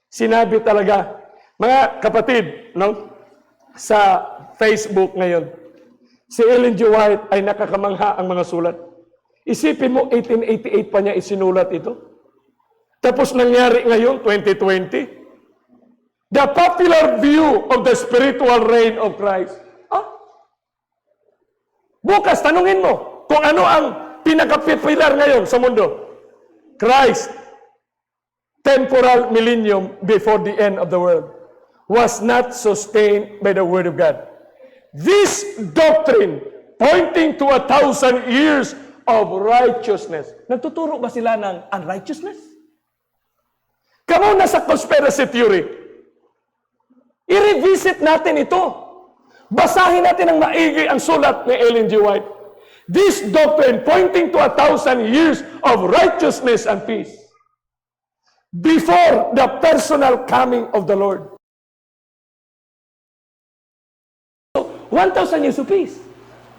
sinabi talaga, mga kapatid, no, sa Facebook ngayon, si Ellen G. White ay nakakamangha ang mga sulat. Isipin mo, 1888 pa niya isinulat ito. Tapos nangyari ngayon, 2020. The popular view of the spiritual reign of Christ. Bukas, tanungin mo kung ano ang pinaka-popular ngayon sa mundo. Christ, temporal millennium before the end of the world, was not sustained by the Word of God. This doctrine, pointing to 1,000 years of righteousness. Nagtuturo ba sila ng unrighteousness? Kamo na sa conspiracy theory. I-revisit natin ito. Basahin natin ang maigi ang sulat ni Ellen G. White. This doctrine pointing to 1,000 years of righteousness and peace before the personal coming of the Lord. 1,000 years of peace.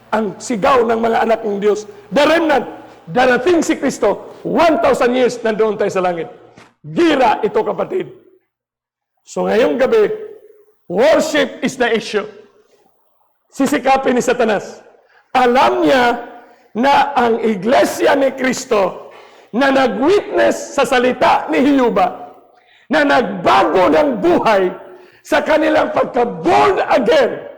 Ang sigaw ng mga anak ng Diyos, the remnant, darating si Kristo, 1,000 years nandoon tayo sa langit. Gira ito, kapatid. So ngayong gabi, worship is the issue. Sisikapin ni Satanas. Alam niya na ang iglesia ni Kristo na nag-witness sa salita ni Hiyuba, na nagbago ng buhay sa kanilang pagka-born again,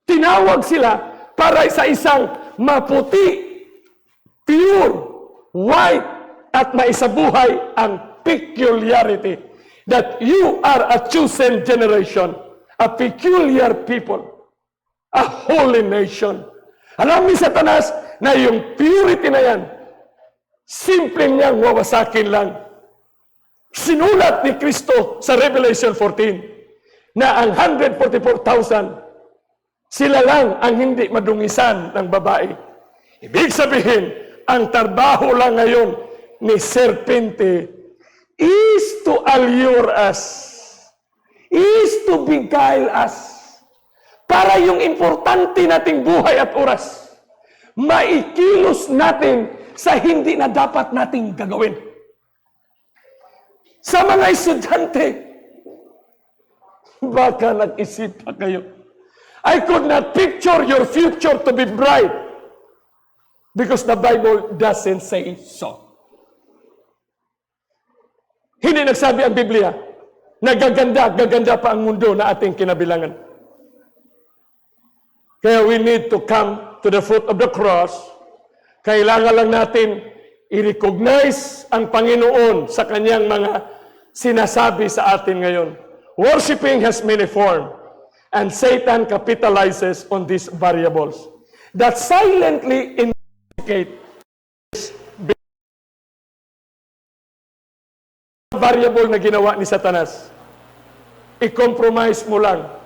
tinawag sila para sa isang maputi, pure, white, at maisabuhay ang peculiarity that you are a chosen generation, a peculiar people, a holy nation. Alam ni Satanas na yung purity na yan, simpleng niyang wawasakin lang. Sinulat ni Kristo sa Revelation 14 na ang 144,000, sila lang ang hindi madungisan ng babae. Ibig sabihin, ang trabaho lang ngayon ni serpente is to allure us, is to beguile us, para yung importante nating buhay at oras, maikilos natin sa hindi na dapat nating gagawin. Sa mga estudyante, baka nag-isip pa kayo, I could not picture your future to be bright because the Bible doesn't say so. Hindi nagsabi ang Biblia na gaganda pa ang mundo na ating kinabilangan. Kaya we need to come to the foot of the cross. Kailangan lang natin i-recognize ang Panginoon sa kanyang mga sinasabi sa atin ngayon. Worshipping has many forms, and Satan capitalizes on these variables that silently indicate variable na ginawa ni Satanas. I-compromise mo lang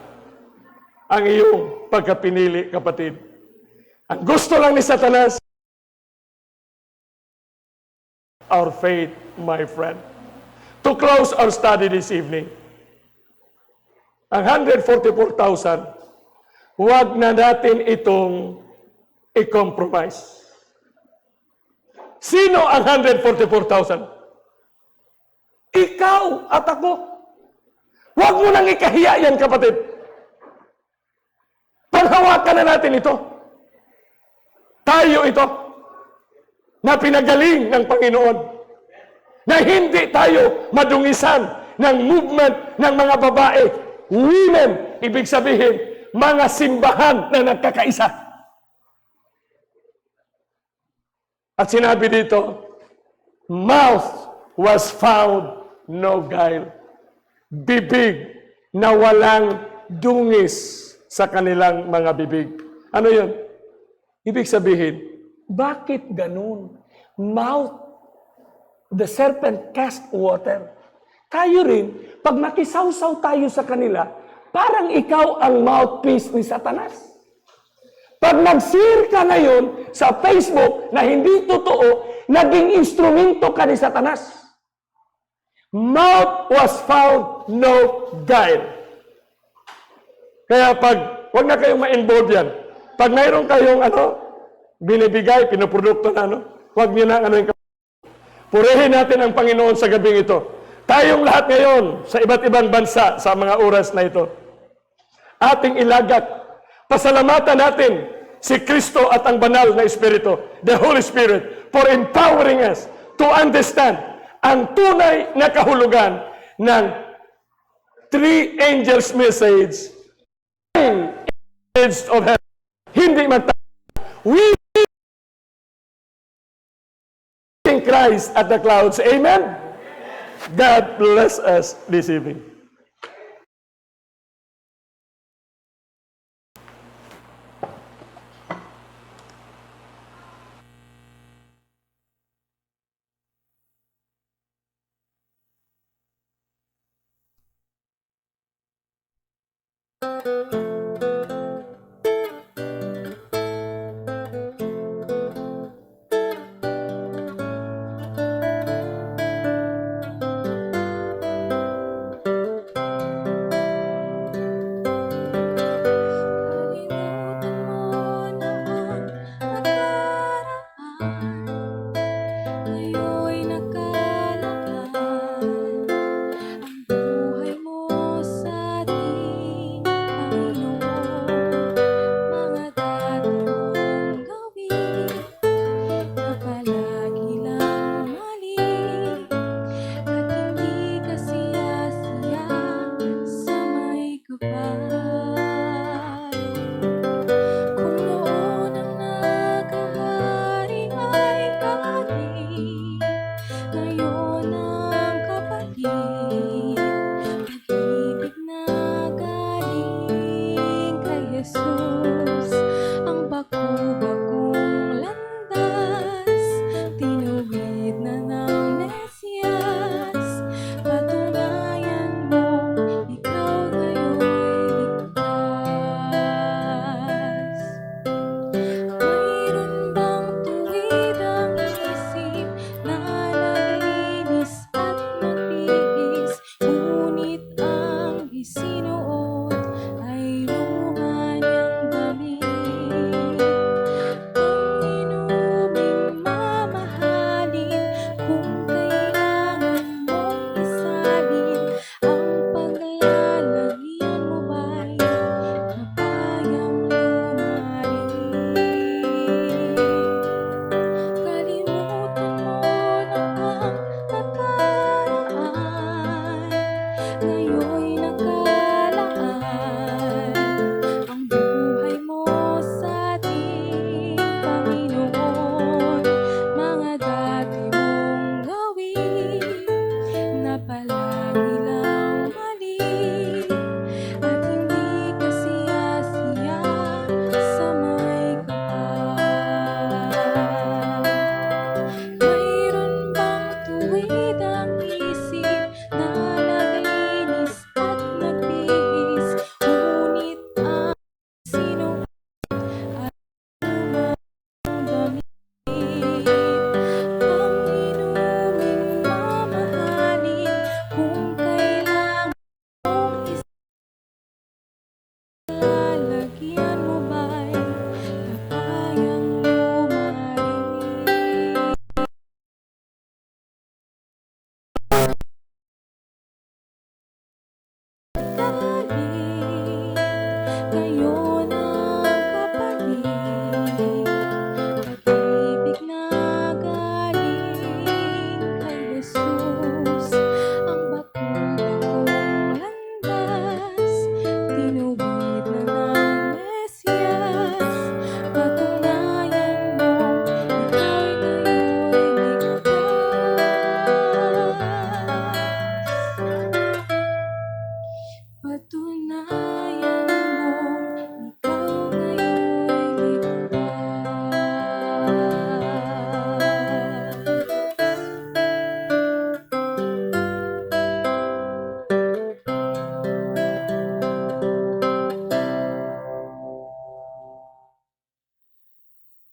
ang iyong pagkapinili, kapatid. Ang gusto lang ni Satanas, our faith, my friend. To close our study this evening, ang 144,000, huwag na natin itong i-compromise. Sino ang 144,000? Ikaw at ako. Huwag mo nang ikahiya yan, kapatid. Panghawakan na natin ito. Tayo ito, na pinagaling ng Panginoon, na hindi tayo madungisan ng movement ng mga babae, women, ibig sabihin, mga simbahan na nagkakaisa. At sinabi dito, mouth was found no guile. Bibig na walang dungis sa kanilang mga bibig. Ano yun? Ibig sabihin, bakit ganun? Mouth, the serpent cast water. Tayo rin, pag nakisawsaw tayo sa kanila, parang ikaw ang mouthpiece ni Satanas. Pag nag-share ka ngayon sa Facebook na hindi totoo, naging instrumento ka ni Satanas. Mouth was found no guile. Kaya wag na kayong ma-involve yan. Pag mayroon kayong binibigay, pinoprodukto na wag niyo na yung purihin natin ang Panginoon sa gabing ito. Tayong lahat ngayon sa iba't ibang bansa sa mga oras na ito, ating ilagat, pasalamatan natin si Kristo at ang banal na Espiritu, the Holy Spirit, for empowering us to understand ang tunay na kahulugan ng three angels' message of heaven. Hindi we in Christ at the clouds. Amen? God bless us this evening.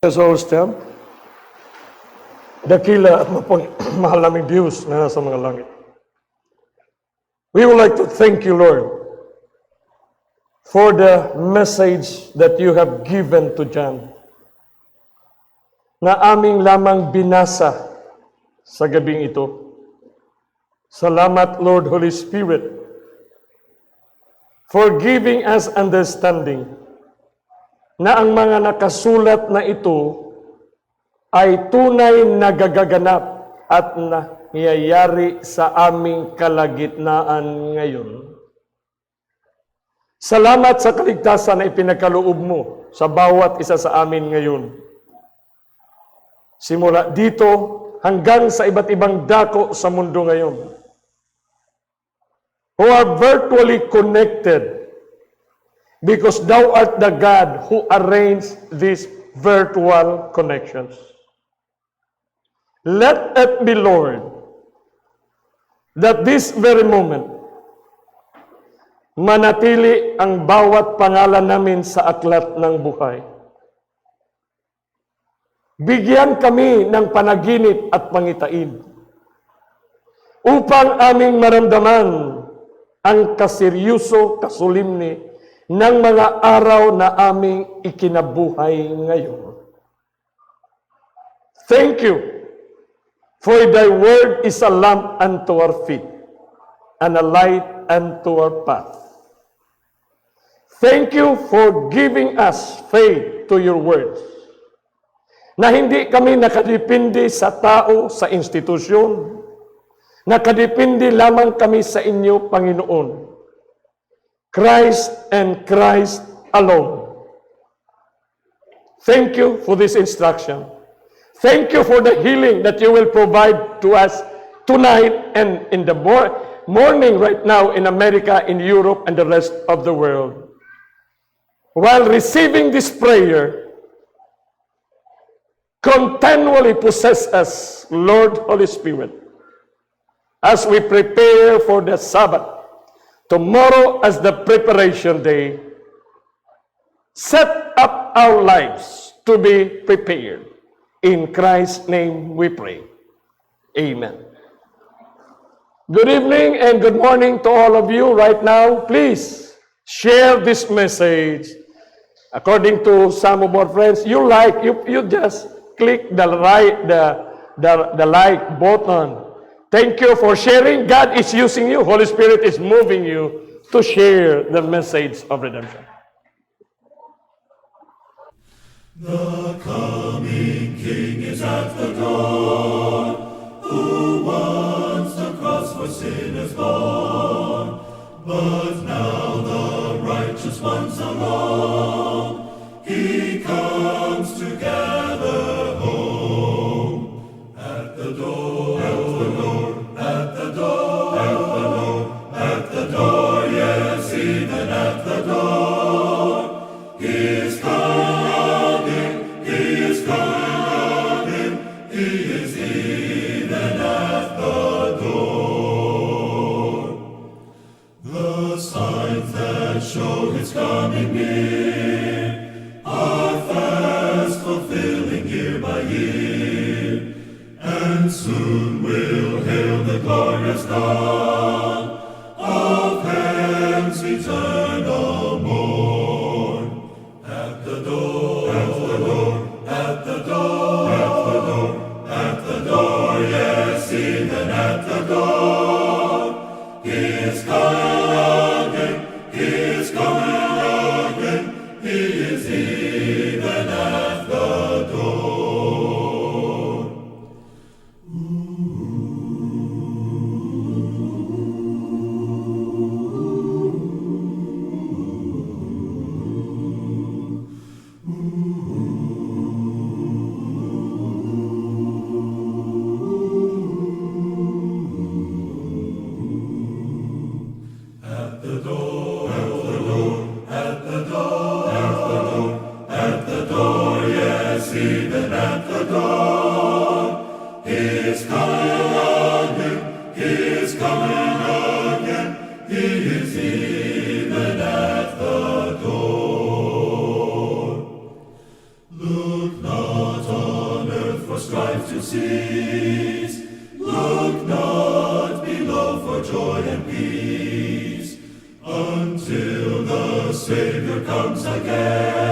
Sa hostem, dakila at mahal naming Diyos na nasa mga langit. We would like to thank you, Lord, for the message that you have given to John, na aming lamang binasa sa gabing ito. Salamat, Lord Holy Spirit, for giving us understanding na ang mga nakasulat na ito ay tunay na gagaganap at nangyayari sa aming kalagitnaan ngayon. Salamat sa kaligtasan na ipinagkaloob mo sa bawat isa sa amin ngayon. Simula dito hanggang sa iba't ibang dako sa mundo ngayon, who are virtually connected because thou art the God who arranged these virtual connections. Let it be, Lord, that this very moment, manatili ang bawat pangalan namin sa aklat ng buhay. Bigyan kami ng panaginip at pangitain upang aming maramdaman ang kaseryoso, kasulimni ng mga araw na aming ikinabuhay ngayon. Thank you, for thy word is a lamp unto our feet and a light unto our path. Thank you for giving us faith to your words, na hindi kami nakadepende sa tao, sa institusyon, nakadepende lamang kami sa inyo, Panginoon. Christ and Christ alone. Thank you for this instruction. Thank you for the healing that you will provide to us tonight and in the morning right now in America, in Europe, and the rest of the world. While receiving this prayer, continually possess us, Lord Holy Spirit, as we prepare for the Sabbath. Tomorrow as the preparation day, set up our lives to be prepared. In Christ's name we pray. Amen. Good evening and good morning to all of you right now. Please share this message. According to some of our friends, you just click the like button. Thank you for sharing. God is using you. Holy Spirit is moving you to share the message of redemption. The coming King is at the door, who once the cross for sinners borne, but now the righteous ones alone, he comes to gather home. At the door, at the door, at the door, at the door, at the door, yes, even at the door, he is coming, he is coming, he is even at the door. The signs that show his coming near are fast fulfilling year by year, and soon we'll hail the glorious dawn of heaven's eternal morn. At the door, at the door, at the door, at the door, at the door, yes, even at the door, he is coming, he is coming, he is even at the door. cease. Look not below for joy and peace, until the Saviour comes again.